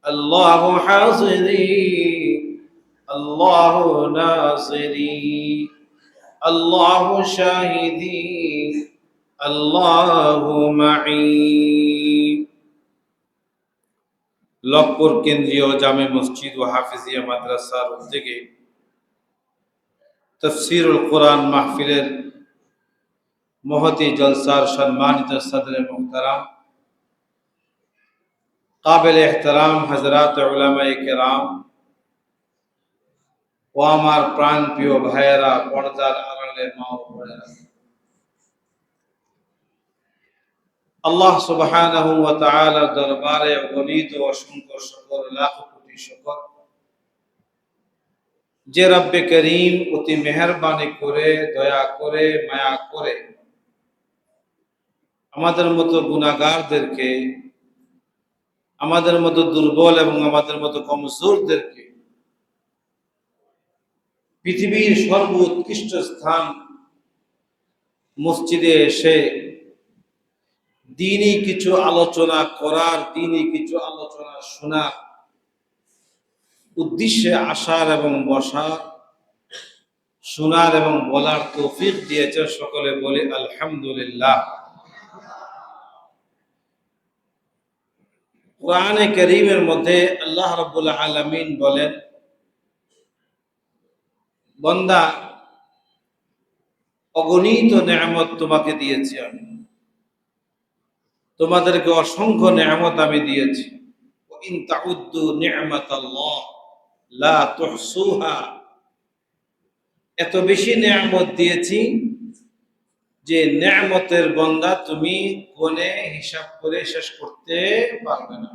الله حاصري الله ناصري الله شاهدي الله معي। লক্ষ্মপুর কেন্দ্রীয় জামে মসজিদ ও হাফিজিয়া মাদ্রাসার উদ্যোগে তাফসীরুল কোরআন মাহফিলের মহতি জলসার সম্মানিত সদরে মুহতারাম কাবিল এহতরাম হযরত উলামায়ে কেরাম ও আমার প্রাণ প্রিয় ভাইয়েরা, পর্দার আড়ালে মা ও বোনেরা, আল্লাহ সুবহানাহু ওয়া তাআলার দরবারে অগণিত অসংখ্য শুকর, লাখ কোটি শুকর যে রব্বে করিম অতি মেহেরবানি করে, দয়া করে, মায়া করে আমাদের মতো গুনাহগারদেরকে, আমাদের মতো দুর্বল এবং আমাদের মতো কমজোরদেরকে পৃথিবীর সর্বোৎকৃষ্ট স্থান মসজিদে এসে দ্বীনি কিছু আলোচনা করার, দ্বীনি কিছু আলোচনা শোনার উদ্দেশ্যে আসার এবং বসার, শোনার এবং বলার তৌফিক দিয়েছে। সকলে বলি আলহামদুলিল্লাহ। কোরআনে কারীমের মধ্যে আল্লাহ রাব্বুল আলামিন বলেন, বান্দা, অগণিত নেয়ামত তোমাকে দিয়েছি আমি, তোমাদেরকে অসংখ্য নেয়ামত আমি দিয়েছি। ইন তাউদ্দু নি'মাতাল্লাহ লা তুহসুহা, এত বেশি নেয়ামত দিয়েছি যে নেয়ামতের বান্দা তুমি কোনে হিসাব করে শেষ করতে পারবে না।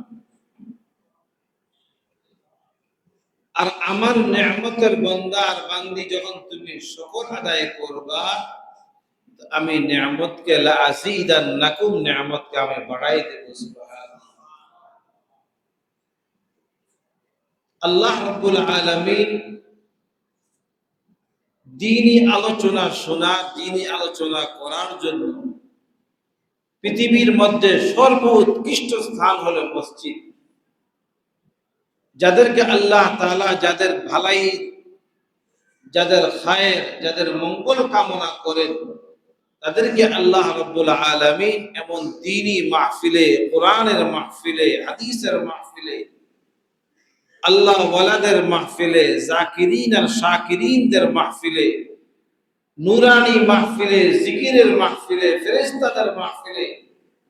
আর আমার নেয়ামতের বান্দা আর বান্দি যখন তুমি শুকর আদায় করবা, আমি নেয়ামতকে লা আযীদান্নাকুম, নেয়ামতকে আমি বাড়াই দেব। সুবহানাল্লাহ। আল্লাহ রাব্বুল আলামিন দ্বীনি আলোচনা শোনা, দ্বীনি আলোচনা করার জন্য পৃথিবীর মধ্যে সর্বোৎকৃষ্ট স্থান হলো মসজিদ। যাদেরকে আল্লাহ তাআলা, যাদের ভালাই, যাদের খায়ের, যাদের মঙ্গল কামনা করেন, তাদেরকে আল্লাহ রাব্বুল আলামিন এমন দ্বীনি মাহফিলে, কোরআনের মাহফিলে, হাদিসের মাহফিলে, আল্লাহ ওয়ালাদের মাহফিলে, জাকিরিন আর শাকিরিনদের মাহফিলে, নুরানি মাহফিলে, জিকিরের মাহফিলে, ফেরেশতাদের মাহফিলে,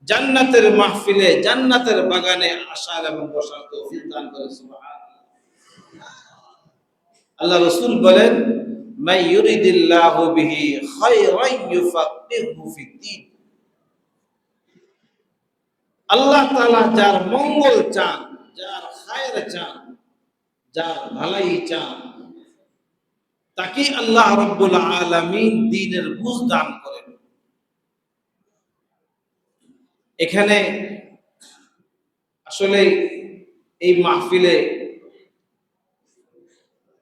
জান্নাতের মাহফিলে, জান্নাতের বাগানে আসার এবং বসার তৌফিক দান করে। সুবহানাল্লাহ। আল্লাহ রাসূল বলেন, মান ইউরিদিল্লাহু বিহি খায়রান ইউফাক্কিহু ফিদ্দীন, আল্লাহ তাআলা যার মঙ্গল চান, যার খায়ের চান, যার ভালাই চান, তাকে আল্লাহ রাব্বুল আলামিন দ্বীনের বুঝ দান করেন। এখানে আসলে এই মাহফিলে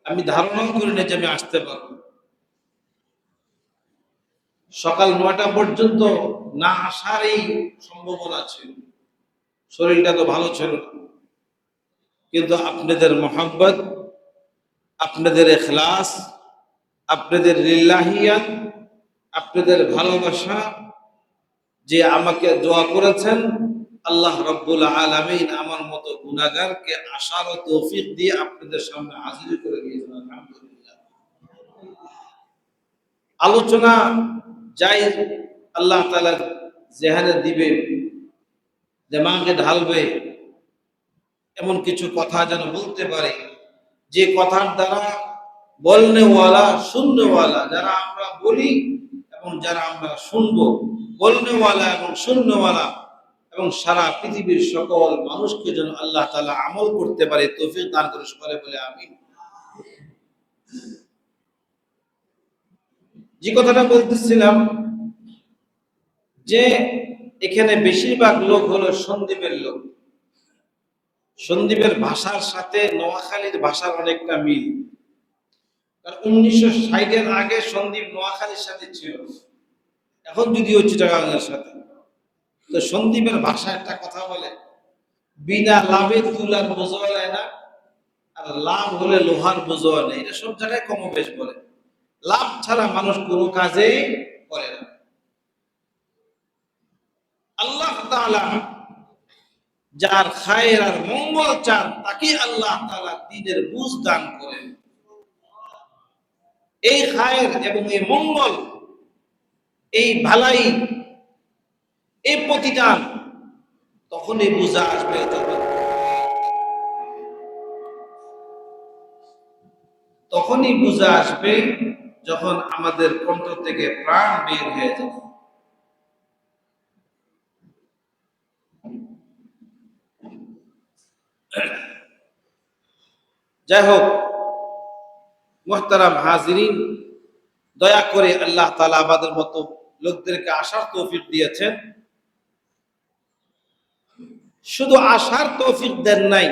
আমি ধারণাও করি না যে আমি আসতে পারবো। সকাল ৯টা পর্যন্ত না আসারই সম্ভাবনা ছিল, শরীরটা তো ভালো ছিল না, কিন্তু আপনাদের মোহাব্বত, আপনাদের ইখলাস, আপনাদের লিল্লাহিয়াত, আপনাদের ভালোবাসা যে আমাকে দোয়া করেছেন, আল্লাহ রাব্বুল আলামিন আমার মতো গুনাহগারকে আসার তৌফিক দিয়ে আপনাদের সামনে হাজির করে দিয়েছেন। আলহামদুলিল্লাহ। আলোচনা যাই আল্লাহ তাআলা জেহানে দিবে, দিমাগে ঢালবে, এমন কিছু কথা যেন বলতে পারে যে কথার দ্বারা বলনেওয়ালা, শুননেওয়ালা, যারা আমরা বলি এবং যারা আমরা শুনবো, বলনেওয়ালা এবং শুননেওয়ালা এবং সারা পৃথিবীর সকল মানুষকে যেন আল্লাহ তাআলা আমল করতে পারে তৌফিক দান করে। সকলে বলে আমিন। যে কথাটা বলতেছিলাম যে এখানে বেশিরভাগ লোক হলো সন্দ্বীপের লোক। সন্দ্বীপের ভাষার সাথে নোয়াখালীর ভাষার অনেকটা মিল। 1960-এর আগে সন্দ্বীপ নোয়াখালীর সাথে ছিল, এখন যদিও চিটাগাংয়ের সাথে। তো সন্দ্বীপের ভাষা একটা কথা বলে, বিনা লাভে তুলার বোঝা নেয় না, আর লাভ হলে লোহার বোঝা নেই। এটা সব জায়গায় কমবেশ বলে। লাভ ছাড়া মানুষ কোনো কাজেই করে না। আল্লাহ তাআলা যার খায়ের আর মঙ্গল চান তাকে আল্লাহ তাআলা দ্বীনের বুঝ দান করেন। এই খায়ের এবং এই মঙ্গল, এই ভালাই, এই প্রতিদান তখনই বুঝা আসবে, তখনই বুঝা আসবে যখন আমাদের কণ্ঠ থেকে প্রাণ বের হয়ে যাবে। যাই হোক, মুহতারাম হাজিরিন, দয়া করে আল্লাহ তাআলা আমাদের মতো লোকদেরকে আসার তৌফিক দিয়েছেন। শুধু আসার তৌফিক দেন নাই,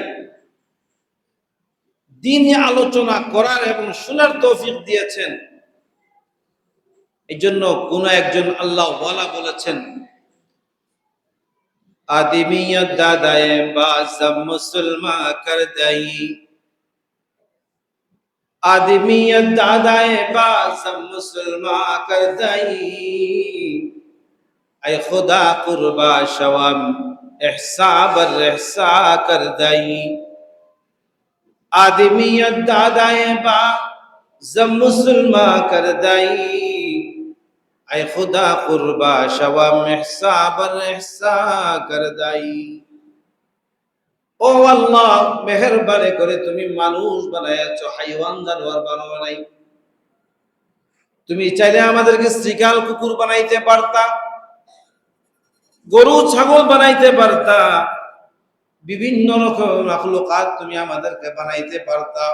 দ্বীনি আলোচনা করার এবং শোনার তৌফিক দিয়েছেন। এই জন্য কোন একজন আল্লাহ ওয়ালা বলেছেন, আদমিয়ত দাদায়ে বাসব মুসলমান কর দেই, आदमियत दादाए बासम मुसलमान कर दई, ऐ खुदा कुर्बा शवम एहसा बर एहसा कर दई। आदमियत दादाए बासम मुसलमान कर दई, ऐ खुदा कुर्बा शवम एहसा बर एहसा कर दई। ও আল্লাহ, মেহেরবানি করে তুমি মানুষ বানাইছো, হাইওয়ান জানোয়ার বানাও নাই। তুমি চাইলে আমাদেরকে শ্রীকাল কুকুর বানাইতে পারতা, গরু ছাগল বানাইতে পারতা, বিভিন্ন রকম মাখলুকাত তুমি আমাদেরকে বানাইতে পারতা।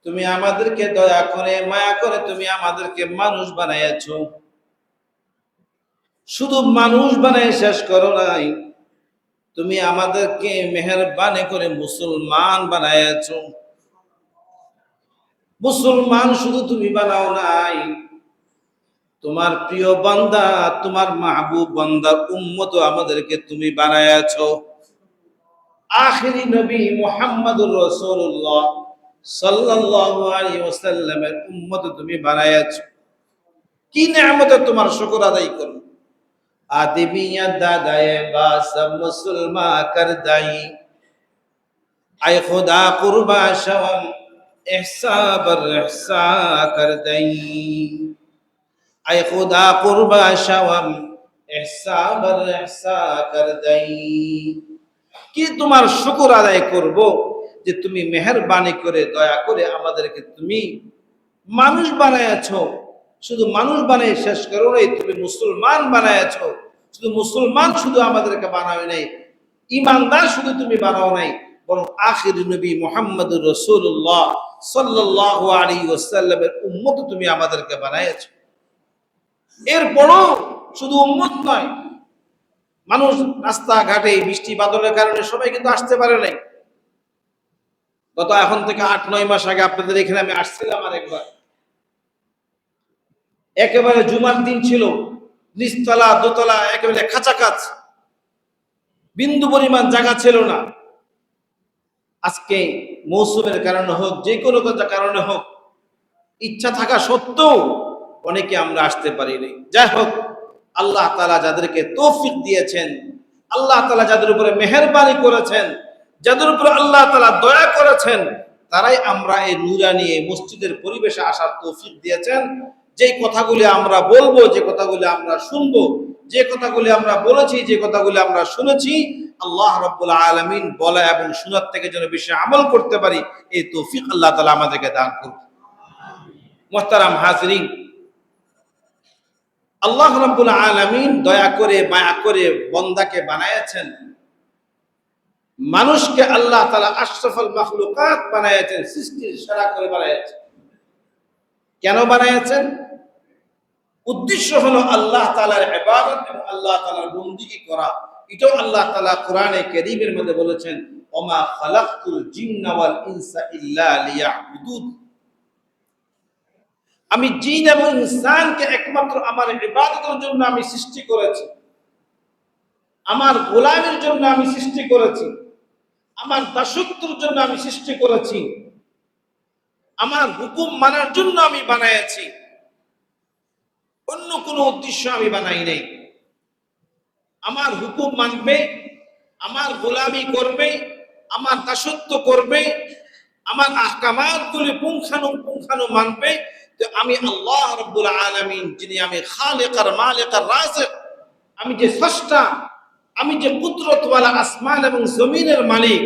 তুমি আমাদেরকে দয়া করে মায়া করে তুমি আমাদেরকে মানুষ বানাইছো। শুধু মানুষ বানাই শেষ করো নাই, তুমি আমাদেরকে মেহেরবানি করে মুসলমান বানাইছো। মুসলমান শুধু তুমি বানাও নাই, তোমার প্রিয় বান্দা, তোমার মাহবুব বান্দার উম্মত আমাদেরকে তুমি বানাইছো। আখিরি নবী মুহাম্মদুর রাসূলুল্লাহ সাল্লাল্লাহু আলাইহি ওয়াসাল্লামের উম্মত তুমি বানাইছো। কি নিয়ামতে তোমার শুকর আদায় করব। আদমিয়ত দাদায়ে বাসব মুসলমান কর দাই, আয় খুদা কুরবা শওম एहसा बर एहसा कर दई, आय खुदा कुर्बा शवम एहसा बर एहसा कर दई। কি তোমার শুকর আদায় করব যে তুমি মেহেরবানি করে দয়া করে আমাদেরকে তুমি মানুষ বানাইছো। শুধু মানুষ বানাই শেষ করো নাই, তুমি মুসলমান বানাইছো। শুধু মুসলমান শুধু আমাদেরকে বানাও নাই, ঈমানদার শুধু তুমি বানাও নাই, বরং আখির নবী মুহাম্মদুর রাসূলুল্লাহ সাল্লাল্লাহু আলাইহি ওয়াসাল্লামের উম্মত তুমি আমাদেরকে বানাইছো। এরপরও শুধু উম্মত নয়, মানুষ রাস্তাঘাটে বৃষ্টি বাদলের কারণে সবাই কিন্তু আসতে পারে নাই। গত এখন থেকে ৮-৯ মাস আগে আপনাদের এখানে আমি আসছিলাম আরেকবার। একেবারে জুমার দিন ছিল, নিচতলা দোতলা একেবারে কাছাকাছ, বিন্দু পরিমাণ জায়গা ছিল না। আজকে মৌসুমের কারণে হোক, যে কোনো কারণে হোক, ইচ্ছা থাকা সত্ত্বেও অনেকে আমরা আসতে পারিনি। যাই হোক, আল্লাহ তাআলা যাদেরকে তৌফিক দিয়েছেন, আল্লাহ তাআলা যাদের উপরে মেহেরবানি করেছেন, যাদের উপরে আল্লাহ তাআলা দয়া করেছেন, তারাই আমরা এই নূরানি মসজিদের পরিবেশে আসার তৌফিক দিয়েছেন। যে কথাগুলি আমরা বলবো, যে কথাগুলি আমরা শুনবো, যে কথাগুলি আমরা বলেছি, যে কথাগুলি আমরা শুনেছি, আল্লাহ রাব্বুল আলামিন বলা এবং শোনার থেকে যেন বেশি আমল করতে পারি, এই তৌফিক আল্লাহ তাআলা আমাদেরকে দান করুন। মুহতারাম হাজিরিন, আল্লাহ রাব্বুল আলামিন দয়া করে মায়া করে বান্দাকে বানায়াছেন। মানুষকে আল্লাহ তাআলা আশরাফুল মাখলুকাত বানায়াছেন, সৃষ্টির সেরা করে বানায়াছেন। কেন বানায়াছেন? উদ্দেশ্য হলো আল্লাহ তাআলার ইবাদত এবং আল্লাহ তাআলার বندگی করা। এটাও আল্লাহ তাআলা কোরআনে কারীমের মধ্যে বলেছেন, ওমা খালাকতুল জিন্না ওয়াল ইনসা ইল্লা লিয়াবুদুন। আমি জিন এবং ইনসানকে একমাত্র আমার ইবাদতের জন্য আমি সৃষ্টি করেছি। আমার গোলামের জন্য আমি সৃষ্টি করেছি, আমার দাসত্বের জন্য আমি সৃষ্টি করেছি, আমার হুকুম মানার জন্য আমি বানাইছি, অন্য কোনো উদ্দেশ্য আমি বানাই নাই। আমার হুকুম মানবে, আমার গোলামি করবে, আমার দাসত্ব করবে, আমার আহকামাতগুলি পুঙ্খানু মানবে। তো আমি আল্লাহ রাব্বুল আলামিন, যিনি আমি খালিক আর মালিক আর রাজিক, আমি যে স্রষ্টা, আমি যে কুদরতওয়ালা আসমান এবং জমিনের মালিক,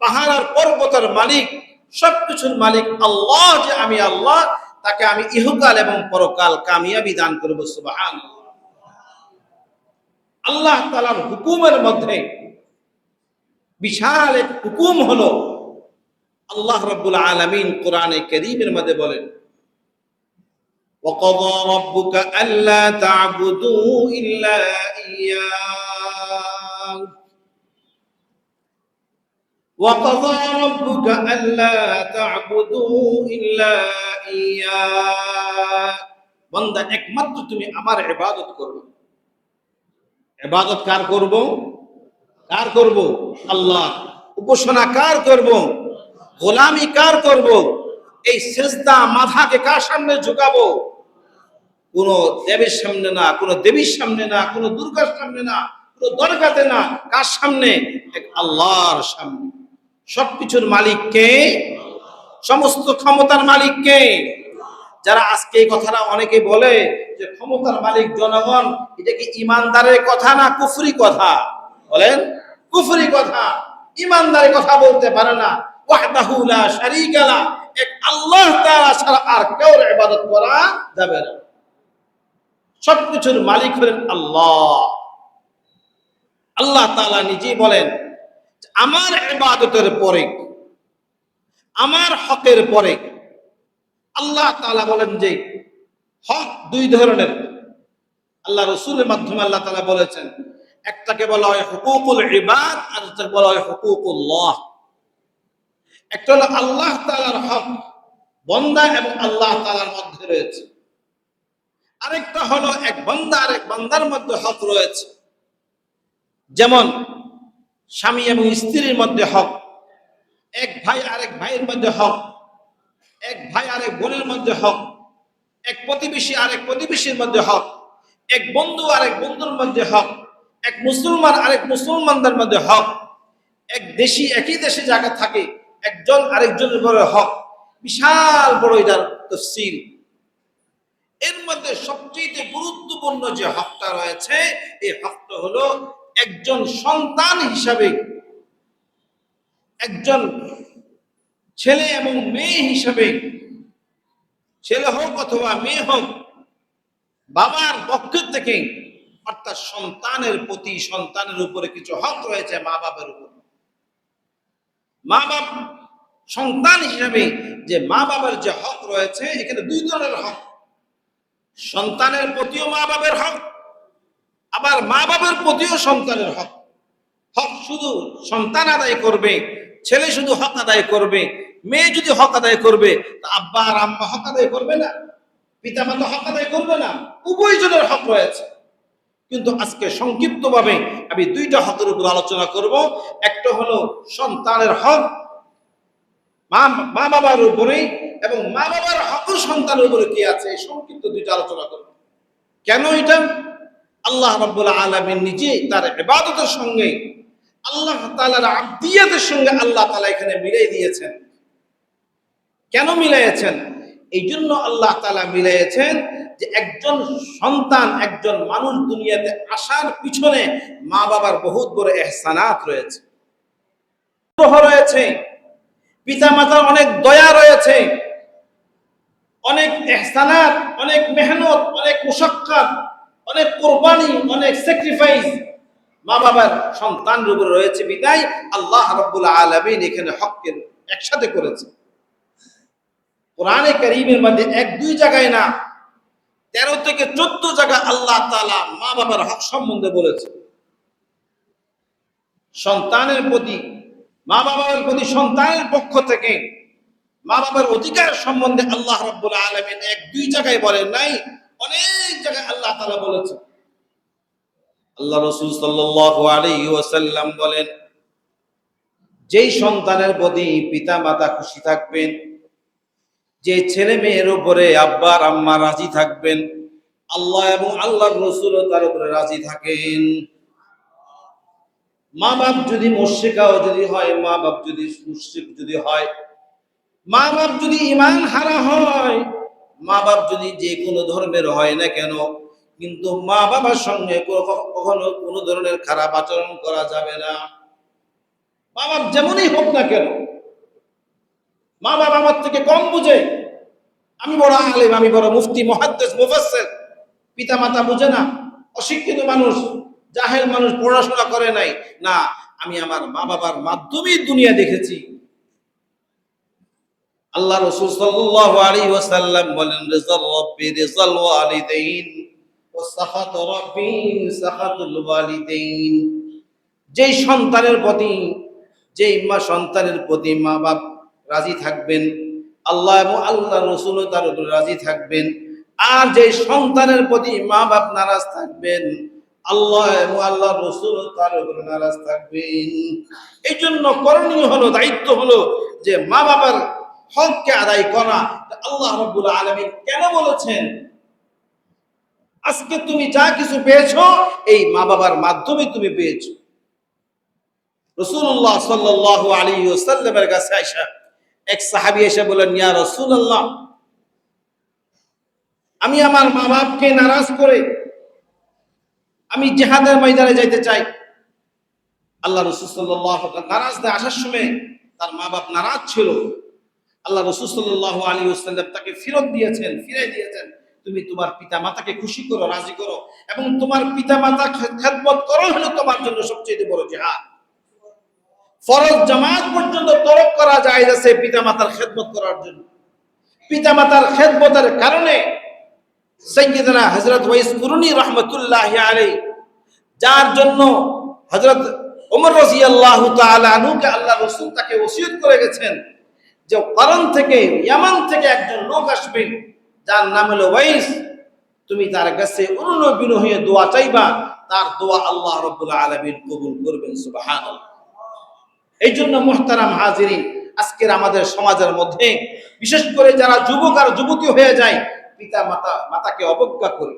পাহাড় আর পর্বতের মালিক, সবকিছুর মালিক আল্লাহ, যে আমি আল্লাহ, তাকে আমি ইহকাল এবং পরকাল কামিয়াবি দান করব। সুবহানাল্লাহ। আল্লাহ তাআলার হুকুমের মধ্যে বিশাল এক হুকুম হলো, আল্লাহ রাব্বুল আলামিন কোরআনে কারীমের মধ্যে বলেন, وَقَضَى رَبُّكَ أَلَّا تَعْبُدُوا إِلَّا إِيَّاهُ وَقَضَى رَبُّكَ أَلَّا تَعْبُدُوا إِلَّا إِيَّاهُ। বান্দা, একমাত্র তুমি আমার ইবাদত করবে। ইবাদত কার করব? কার করব? আল্লাহ। উপাসনা কার করব? গোলামি কার করব? এই সিজদা মাথাকে কার সামনে ঝুঁকাবো? কোন দেবের সামনে না, কোন দেবীর সামনে না, কোন দুর্গার সামনে না, কোন দরগাতে না। কার সামনে? এক আল্লাহর সামনে। সবকিছুর মালিক কে? সমস্ত ক্ষমতার মালিক কে? যারা আজকে এই কথাটা অনেকে বলে যে ক্ষমতার মালিক জনগণ, এটা কি ইমানদারের কথা না কুফরি কথা? বলেন, কুফরি কথা। ইমানদারের কথা বলতে পারে না। ওয়াহদাহু লা শারীকা লা, এক আল্লাহ তাআলা ছাড়া আর কেউ ইবাদত করা যাবে না। সবকিছুর মালিক হলেন আল্লাহ। আল্লাহ তাআলা নিজেই বলেন, আমার ইবাদতের পরে, আমার হকের পরে আল্লাহ তাআলা বলেন যে হক দুই ধরনের। আল্লাহ রাসূলের মাধ্যমে আল্লাহ তাআলা বলেছেন, একটাকে বলা হয় হুকুকুল ইবাদ, আর একটাকে বলা হয় হুকুকুল্লাহ। একটা হলো আল্লাহ তাআলার হক, বান্দা এবং আল্লাহ তাআলার মধ্যে রয়েছে। আরেকটা হলো এক বান্দা আর এক বান্দার মধ্যে হক রয়েছে। যেমন স্বামী এবং স্ত্রীর মধ্যে হক, এক ভাই আরেক ভাইয়ের মধ্যে হক, এক ভাই আরেক বোনের মধ্যে হক, এক প্রতিবেশী আরেক প্রতিবেশীর মধ্যে হক, এক বন্ধু আরেক বন্ধুর মধ্যে হক, এক মুসলমান আরেক মুসলমানদের মধ্যে হক, এক দেশি একই দেশে জায়গা থাকে, একজন আরেকজনের উপরে হক। বিশাল বড় এটার তাফসীর। এর মধ্যে সবচেয়ে গুরুত্বপূর্ণ যে হকটা রয়েছে, এই হকটা হলো একজন সন্তান হিসাবে, একজন ছেলে এবং মেয়ে হিসাবে, ছেলে হোক অথবা মেয়ে হোক, বাবার পক্ষ থেকে, অর্থাৎ সন্তানের প্রতি, সন্তানের উপরে কিছু হক রয়েছে মা বাবার উপর। মা বাপ সন্তান হিসাবে যে মা বাবার যে হক রয়েছে, এখানে দুই ধরনের হক। সন্তানের প্রতিও মা বাবার হক, আবার মা বাবার প্রতিও সন্তানের হক। হক শুধু সন্তান আদায় করবে, ছেলে শুধু হক আদায় করবে, মেয়ে যদি হক আদায় করবে, তা আব্বা আর আম্মা হক আদায় করবে না? পিতা মাতা হক আদায় করবে না? উভয়জনের হক রয়েছে। কিন্তু আজকে সংক্ষিপ্তভাবে আমি দুইটা হকের উপর আলোচনা করব। একটা হলো সন্তানের হক মা বাবার উপরে, এবং মা বাবার হক সন্তানের উপরে কি আছে, সংক্ষিপ্ত দুইটা আলোচনা করব। কেন এটা? আল্লাহ রাব্বুল আলামিন নিজে তার ইবাদতের সঙ্গে, আল্লাহ তাআলার আবদিয়াতের সঙ্গে আল্লাহ তাআলা এখানে মিলাই দিয়েছেন। কেন মিলাইয়েছেন? এই জন্য আল্লাহ তাআলা মিলাইয়েছেন যে একজন সন্তান, একজন মানুষ দুনিয়াতে আসার পিছনে মা বাবার বহুত বড় ইহসানাত রয়েছে, রয়েছে, পিতা মাতার অনেক দয়া রয়েছে, অনেক ইহসানাত, অনেক মেহনত, অনেক মুশাক্কাত, অনেক কোরবানি, অনেক স্যাক্রিফাইস মা বাবার সন্তানের উপরে রয়েছে। বিদায় আল্লাহ রাব্বুল আলামিন এখানে হককে একসাথে করেছে। কোরআনে কারীমের মধ্যে এক দুই জায়গায় না, 13 থেকে 14 জায়গায় আল্লাহ তাআলা মা বাবার হক সম্বন্ধে বলেছে। সন্তানের প্রতি, মা বাবার প্রতি সন্তানের পক্ষ থেকে মা বাবার অধিকার সম্বন্ধে আল্লাহ রাব্বুল আলামিন এক দুই জায়গায় বলেন নাই, অনেক জায়গায় আল্লাহ তাআলা বলেছেন। আল্লাহ রাসূল সাল্লাল্লাহু আলাইহি ওয়াসাল্লাম বলেন, যেই সন্তানের প্রতি পিতা মাতা খুশি থাকবেন, যে ছেলে মেয়ের উপরে আব্বা আর আম্মা রাজি থাকবেন, আল্লাহ এবং আল্লাহর রাসূলও তার উপরে রাজি থাকেন। মা বাপ যদি মুশরিকাও যদি হয়, মা বাপ যদি মুশরিক যদি হয়, মা বাপ যদি ঈমান হারা হয়, মা বাপ যদি যে কোনো ধর্মের হয় না কেন, কিন্তু মা বাবার সঙ্গে কখনো কোনো ধরনের খারাপ আচরণ করা যাবে না। মা বাপ যেমনই হোক না কেন, মা বাপ আমার থেকে কম বুঝে, আমি বড় আলেম, আমি বড় মুফতি, মুহাদ্দিস, মুফাসসির, পিতা মাতা বুঝে না, অশিক্ষিত মানুষ, জাহেল মানুষ, পড়াশোনা করে নাই, না, আমি আমার মা বাবার মাধ্যমেই দুনিয়া দেখেছি। আল্লাহ রাসূল সাল্লাল্লাহু আলাইহি ওয়াসাল্লাম বলেন, রিযাল রাব্বি রিযাল ওয়ালিদাইন ওয়া সাখাত রাব্বি সাখাতুল ওয়ালিদাইন। যেই সন্তানের প্রতি, যেই সন্তানের প্রতি মা বাপ রাজি থাকবেন, আল্লাহ এবং আল্লাহর রাসূলও তার উপর রাজি থাকবেন। আর যে সন্তানের প্রতি মা বাপ নারাজ থাকবেন, আল্লাহ এবং আল্লাহর রাসূলও তার উপর নারাজ থাকবেন। এই জন্য করণীয় হলো, দায়িত্ব হলো যে মা বাবার হককে আদায় করা। আল্লাহ রাব্বুল আলামিন কেন বলেছেন, আজকে তুমি যা কিছু পেয়েছো এই মা বাবার মাধ্যমে তুমি পেয়েছো। রাসূলুল্লাহ সাল্লাল্লাহু আলাইহি ওয়াসাল্লামের কাছে আয়েশা এক সাহাবী এসে বলেন, ইয়া রাসূলুল্লাহ, আমি আমার মা বাপকে নারাজ করে আমি জিহাদের ময়দানে যাইতে চাই। আল্লাহ রাসূল সাল্লাল্লাহু আলাইহি ওয়াসাল্লাম নারাজ দিয়ে আসার সময় তার মা বাপ নারাজ ছিল। আল্লাহ রাসূল সাল্লাল্লাহু আলাইহি ওয়াসাল্লাম তাকে ফিরিয়ে দিয়েছেন, তুমি তোমার পিতা মাতাকে খুশি করো, রাজি করো, এবং তোমার পিতা মাতা খেদমত করো হলো তোমার জন্য সবচেয়ে বড় জিহাদ। ফরজ জামাত পর্যন্ত তরক করা যায় আছে পিতা মাতার খেদমত করার জন্য। পিতা মাতার খেদমতের কারণে সাইয়্যিদনা হযরত ওয়াইস কুরুনি রাহমাতুল্লাহি আলাইহি, যার জন্য হযরত ওমর রাদিয়াল্লাহু তাআলা আনহুকে আল্লাহ রাসূল তাকে ওসিয়ত করে গেছেন যে কারণ থেকে, ইয়ামান থেকে একজন লোক আসবে যার নাম হলো ওয়াইস, তুমি তার কাছে অনুনয় হয়ে দোয়া চাইবা, তার দোয়া আল্লাহ রাব্বুল আলামিন কবুল করবেন। সুবহানাল্লাহ। এই জন্য মুহতারাম হাজিরিন, আজকের আমাদের সমাজের মধ্যে বিশেষ করে যারা যুবক আর যুবতী হয়ে যায়, পিতা মাতাকে অবজ্ঞা করি,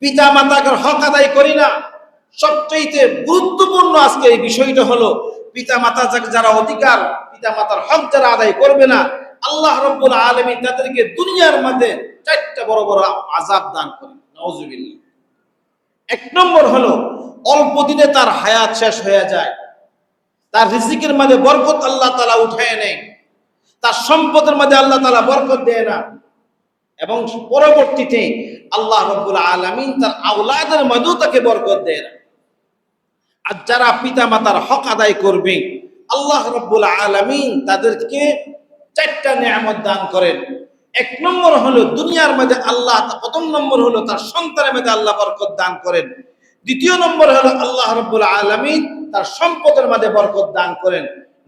পিতা মাতাকে হক আদায় করি না। সবচেয়ে গুরুত্বপূর্ণ আজকে এই বিষয়টা হলো, পিতা মাতা যারা অধিকার, পিতা মাতার হক যারা আদায় করবে না, আল্লাহ রাব্বুল আলামিন তাদেরকে দুনিয়ার মধ্যে চারটা বড় বড় আযাব দান করেন। নাউযুবিল্লাহ। এক নম্বর হলো, অল্প দিনে তার হায়াত শেষ হয়ে যায়, তার রিজিকের মধ্যে বরকত আল্লাহ তাআলা উঠায় নেয়, তার সম্পদের মধ্যে আল্লাহ তাআলা বরকত দেয় না, এবং পরবর্তীতে আল্লাহ রাব্বুল আলামিন তার আওলাদের মধ্যেও তাকে বরকত দেয় না। আর যারা পিতা মাতার হক আদায় করবে, আল্লাহ রাব্বুল আলামিন তাদেরকে চারটা নিয়ামত দান করেন। এক নম্বর হলো দুনিয়ার মধ্যে আল্লাহ, প্রথম নম্বর হলো তার সন্তানের মধ্যে আল্লাহ বরকত দান করেন। দ্বিতীয় নম্বর হলো আল্লাহ রাব্বুল আলামিন তার সম্পদের মধ্যে বরকত দান করেন।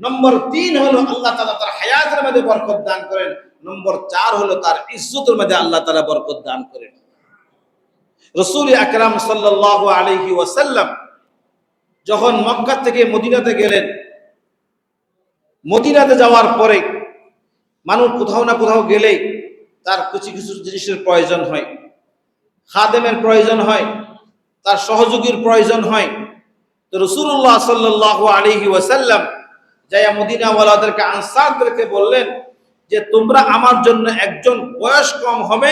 নম্বর 3 হলো আল্লাহ তাআলা তার হায়াতের মধ্যে বরকত দান করেন। নম্বর 4 হলো তার ইজ্জতের মধ্যে আল্লাহ তাআলা বরকত দান করেন। রাসূল আকরাম সাল্লাল্লাহু আলাইহি ওয়াসাল্লাম যখন মক্কা থেকে মদিনাতে গেলেন, মদিনাতে যাওয়ার পরে মানুষ কোথাও না কোথাও গেলেই তার কিছু কিছু জিনিসের প্রয়োজন হয়, খাদেমের প্রয়োজন হয়, তার সহযোগীর প্রয়োজন হয়। তো রাসূলুল্লাহ সাল্লাল্লাহু আলাইহি ওয়াসাল্লাম যায়া মদিনাওয়ালাদেরকে, আনসারদেরকে বললেন যে তোমরা আমার জন্য একজন বয়স কম হবে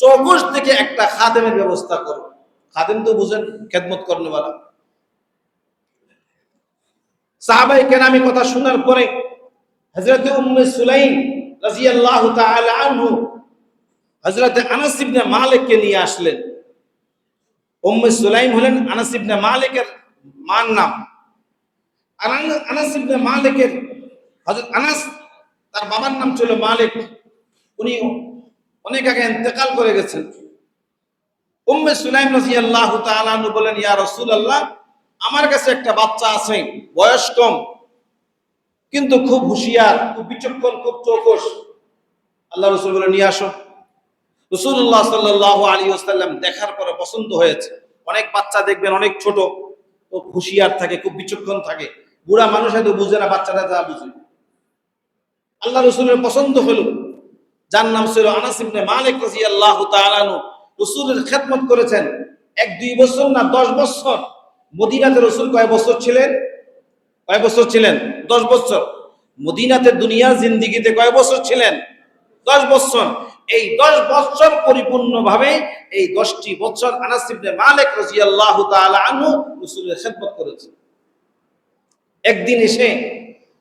চৌকশ থেকে একটা খাদেমের ব্যবস্থা করো। খাদেম তো বুঝেন, খেদমত করনেওয়ালা। সাহাবায়ে কেরামের কথা শোনার পরে হযরত উম্মে সুলাইম রাদিয়াল্লাহু তাআলা আনহু হযরত আনাস ইবনে মালিককে নিয়ে আসলেন। উম্মে সুলাইম হলেন আনাস ইবনে মালিকের মার নাম। আনাস ইবনে মালিকের, হযরত আনাস তার বাবার নাম ছিল মালিক, উনি অনেক আগে ইন্তেকাল করে গেছেন। উম্মে সুলাইম রাদিয়াল্লাহু তাআলা আনহু বলেন, ইয়া রাসূলুল্লাহ, আমার কাছে একটা বাচ্চা আছে, বয়স কম কিন্তু খুব হুঁশিয়ার, খুব বিচক্ষণ, খুব চৌকস। আল্লাহ রাসূল বলেন, নিয়ে আসো। রাসূলুল্লাহ সাল্লাল্লাহু আলাইহি ওয়াসাল্লাম দেখার পরে পছন্দ হয়েছে, অনেক বাচ্চা দেখবেন অনেক ছোট, ও হুঁশিয়ার থাকে, খুব বিচক্ষণ থাকে, বুড়া মানুষ হয়তো বুঝে না, বাচ্চারা যা বুঝে। আল্লাহ রসুলের পছন্দ হলো, যার নাম ছিল আনাস ইবনে মালিক রাদিয়াল্লাহু তাআলা আনহু। রসুলের খেদমত করেছেন 1-2 বছর না, 10 বছর। মদিনাতে রসুল কয় বছর ছিলেন? কয় বছর ছিলেন? 10 বছর। মদিনাতে দুনিয়ার জিন্দিগিতে কয় বছর ছিলেন? 10 বছর। এই 10 বছর পরিপূর্ণভাবে এই 10টি বছর আনাস ইবনে মালিক রাদিয়াল্লাহু তাআলা আনহু রাসূলের খেদমত করেছেন। একদিন এসে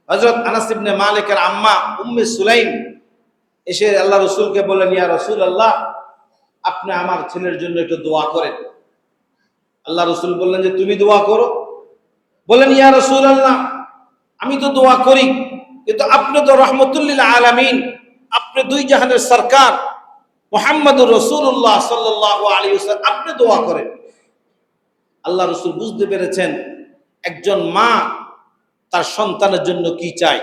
হযরত আনাস ইবনে মালিকের আম্মা উম্মে সুলাইম এসে আল্লাহ রাসূলকে বললেন, ইয়া রাসূলুল্লাহ, আপনি আমার ছেলের জন্য একটু দোয়া করেন। আল্লাহ রাসূল বললেন যে তুমি দোয়া করো। বলেন, ইয়া রাসূলুল্লাহ, আমি তো দোয়া করি, কিন্তু আপনি তো রাহমাতুল লিল আলামিন, আপনি দুই জাহানের সরকার মুহাম্মদুর রাসূলুল্লাহ সাল্লাল্লাহু আলাইহি ওয়াসাল্লাম, আপনি দোয়া করেন। আল্লাহ রাসূল বুঝতে পেরেছেন একজন মা তার সন্তানের জন্য কি চায়।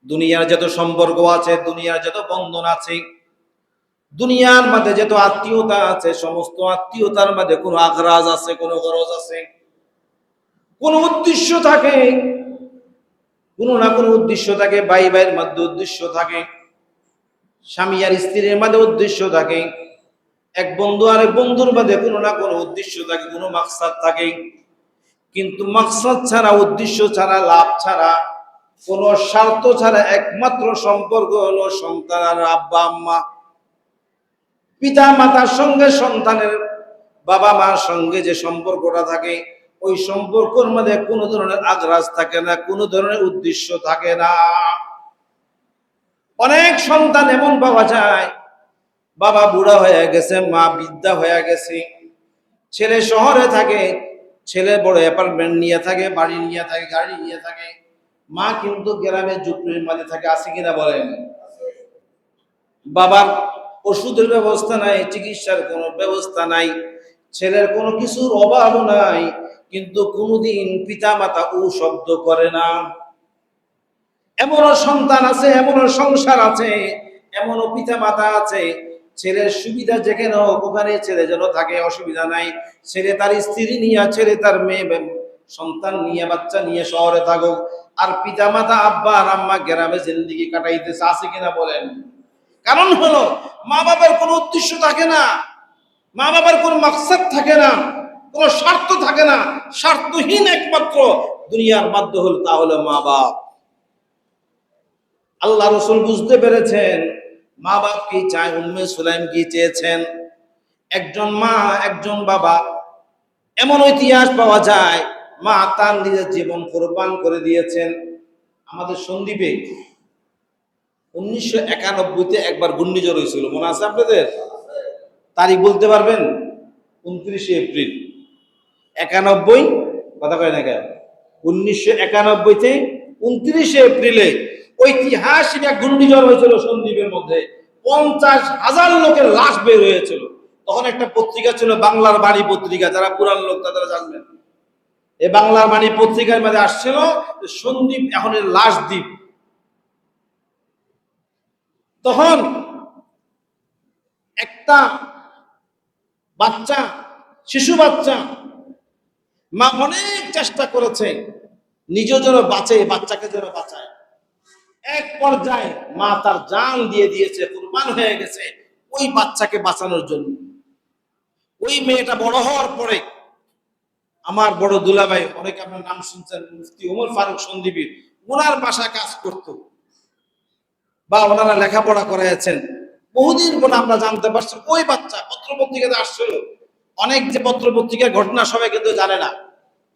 দুনিয়ার যত সম্পর্ক আছে, দুনিয়ার যত বন্ধন আছে, দুনিয়ার মধ্যে যত আত্মীয়তা আছে, সমস্ত আত্মীয়তার মধ্যে কোনো আগ্রাজ আছে, কোনো গরজ আছে, কোনো উদ্দেশ্য থাকে, কোনো না কোনো উদ্দেশ্য থাকে। ভাই ভাইয়ের মধ্যে উদ্দেশ্য থাকে, স্বামী আর স্ত্রীর মধ্যে উদ্দেশ্য থাকে, এক বন্ধু আর এক বন্ধুর মধ্যে কোনো না কোনো উদ্দেশ্য থাকে, কোনো মাকসাদ থাকে। কিন্তু মাকসাদ ছাড়া, উদ্দেশ্য ছাড়া, লাভ ছাড়া, কোনো স্বার্থ ছাড়া একমাত্র সম্পর্ক হলো সন্তান আর আব্বা আম্মা। পিতা মাতার সঙ্গে সন্তানের, বাবা মার সঙ্গে যে সম্পর্কটা থাকে, ওই সম্পর্কের মধ্যে কোনো ধরনের আগ্রাজ থাকে না, কোনো ধরনের উদ্দেশ্য থাকে না। অনেক সন্তান এমন পাওয়া যায়, বাবা বুড়া হয়ে গেছে, মা বৃদ্ধা হয়ে গেছে, ছেলে শহরে থাকে, ছেলে বড় অ্যাপার্টমেন্ট নিয়ে থাকে, বাড়ি নিয়ে থাকে, গাড়ি নিয়ে থাকে, মা কিন্তু গ্রামের ঝুপড়ির মাঝে থাকে। আছে কিনা বলেন? বাবার ওষুধের ব্যবস্থা নাই, চিকিৎসার কোনো ব্যবস্থা নাই, ছেলের কোনো কিছুর অভাব নাই, কিন্তু কোনোদিন পিতা মাতা ও শব্দ করে না। এমনও সন্তান আছে, এমনও সংসার আছে, এমনও পিতা মাতা আছে, ছেলের সুবিধা যেখানে হোক ওখানে ছেলে যেন থাকে, অসুবিধা নাই। ছেলে তার স্ত্রী নিয়ে, ছেলে তার মেয়ে সন্তান নিয়ে, বাচ্চা নিয়ে শহরে থাকুক, আর পিতা মাতা আব্বা আর আম্মা গ্রামে জিন্দেগি কাটাইতেছে। আছে কিনা বলেন? কারণ হলো মা বাবার কোনো উদ্দেশ্য থাকে না, মা বাবার কোনো মাকসাদ থাকে না, কোনো স্বার্থ থাকে না। স্বার্থহীন একমাত্র দুনিয়ার মাধ্য হলো, তা হলো মা বাপ। আল্লাহ রাসূল বুঝতে পেরেছেন মা বাপ কি চায়। উম্মে সুলাইম কি চেয়েছেন? একজন মা, একজন বাবা, এমন ইতিহাস পাওয়া যায় মা তার নিজের জীবন কোরবান করে দিয়েছেন। আমাদের সন্দ্বীপে 1991-তে একবার ঘূর্ণিঝড় হয়েছিল, মনে আছে আপনাদের? তারিখ বলতে পারবেন? 29শে এপ্রিল 91। কথা কয় না কেন? 1991-তে 29শে এপ্রিলে ঐতিহাসিক এক ঘূর্ণিঝড় হয়েছিল সন্দ্বীপের মধ্যে। 50,000 লোকের লাশ বের হয়েছিল। তখন একটা পত্রিকা ছিল, বাংলার বাণী পত্রিকা, যারা পুরান লোক তারা জানবেন। এই বাংলার বাণী পত্রিকার মধ্যে আসছিল সন্দ্বীপ এখন লাশ দ্বীপ। তখন একটা বাচ্চা, শিশু বাচ্চা, মা অনেক চেষ্টা করেছে নিজেও যেন বাঁচে, বাচ্চাকে যেন বাঁচায়। এক পর্যায়ে মা তার জান দিয়ে দিয়েছে, কুরবান হয়ে গেছে ওই বাচ্চাকে বাঁচানোর জন্য। ওই মেয়েটা বড় হওয়ার পরে আমার বড় দুলাভাই, অনেকে আপনার নাম শুনছেন, মুফতি ওমর ফারুক সন্দ্বীপী, ওনার বাসায় কাজ করত, বা ওনারা লেখাপড়া করাইছেন। বহুদিন পর আমরা জানতে পারছি ওই বাচ্চা পত্রপত্রিকাতে আসছিল। অনেক যে পত্রপত্রিকার ঘটনা সবাই কিন্তু জানে না,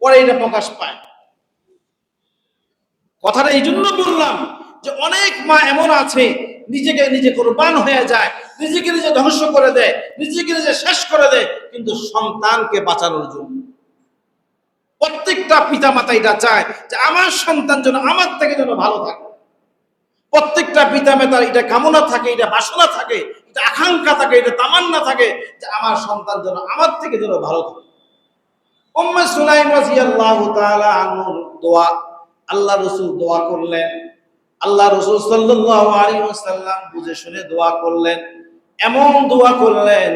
পরে এটা প্রকাশ পায়। কথাটা এই জন্য বললাম যে অনেক মা এমন আছে নিজেকে নিজে কোরবান হয়ে যায়, নিজেকে নিজে ধ্বংস করে দেয়, নিজেকে নিজে শেষ করে দেয়, কিন্তু সন্তানকে বাঁচানোর জন্য। প্রত্যেকটা পিতা মাতা এটা চায় যে আমার সন্তান যেন আমার থেকে যেন ভালো থাকে। প্রত্যেকটা পিতা মাতার এটা কামনা থাকে, এটা বাসনা থাকে, এটা আকাঙ্ক্ষা থাকে, এটা তামান্না থাকে যে আমার সন্তান যেন আমার থেকে যেন ভালো থাকে। উম্মে সুলাইম রাদিয়াল্লাহু তাআলা আনহুর দোয়া, আল্লাহ রাসূল দোয়া করলেন। আল্লাহ রাসূল সাল্লাল্লাহু আলাইহি ওয়াসাল্লাম বুঝে শুনে দোয়া করলেন। এমন দোয়া করলেন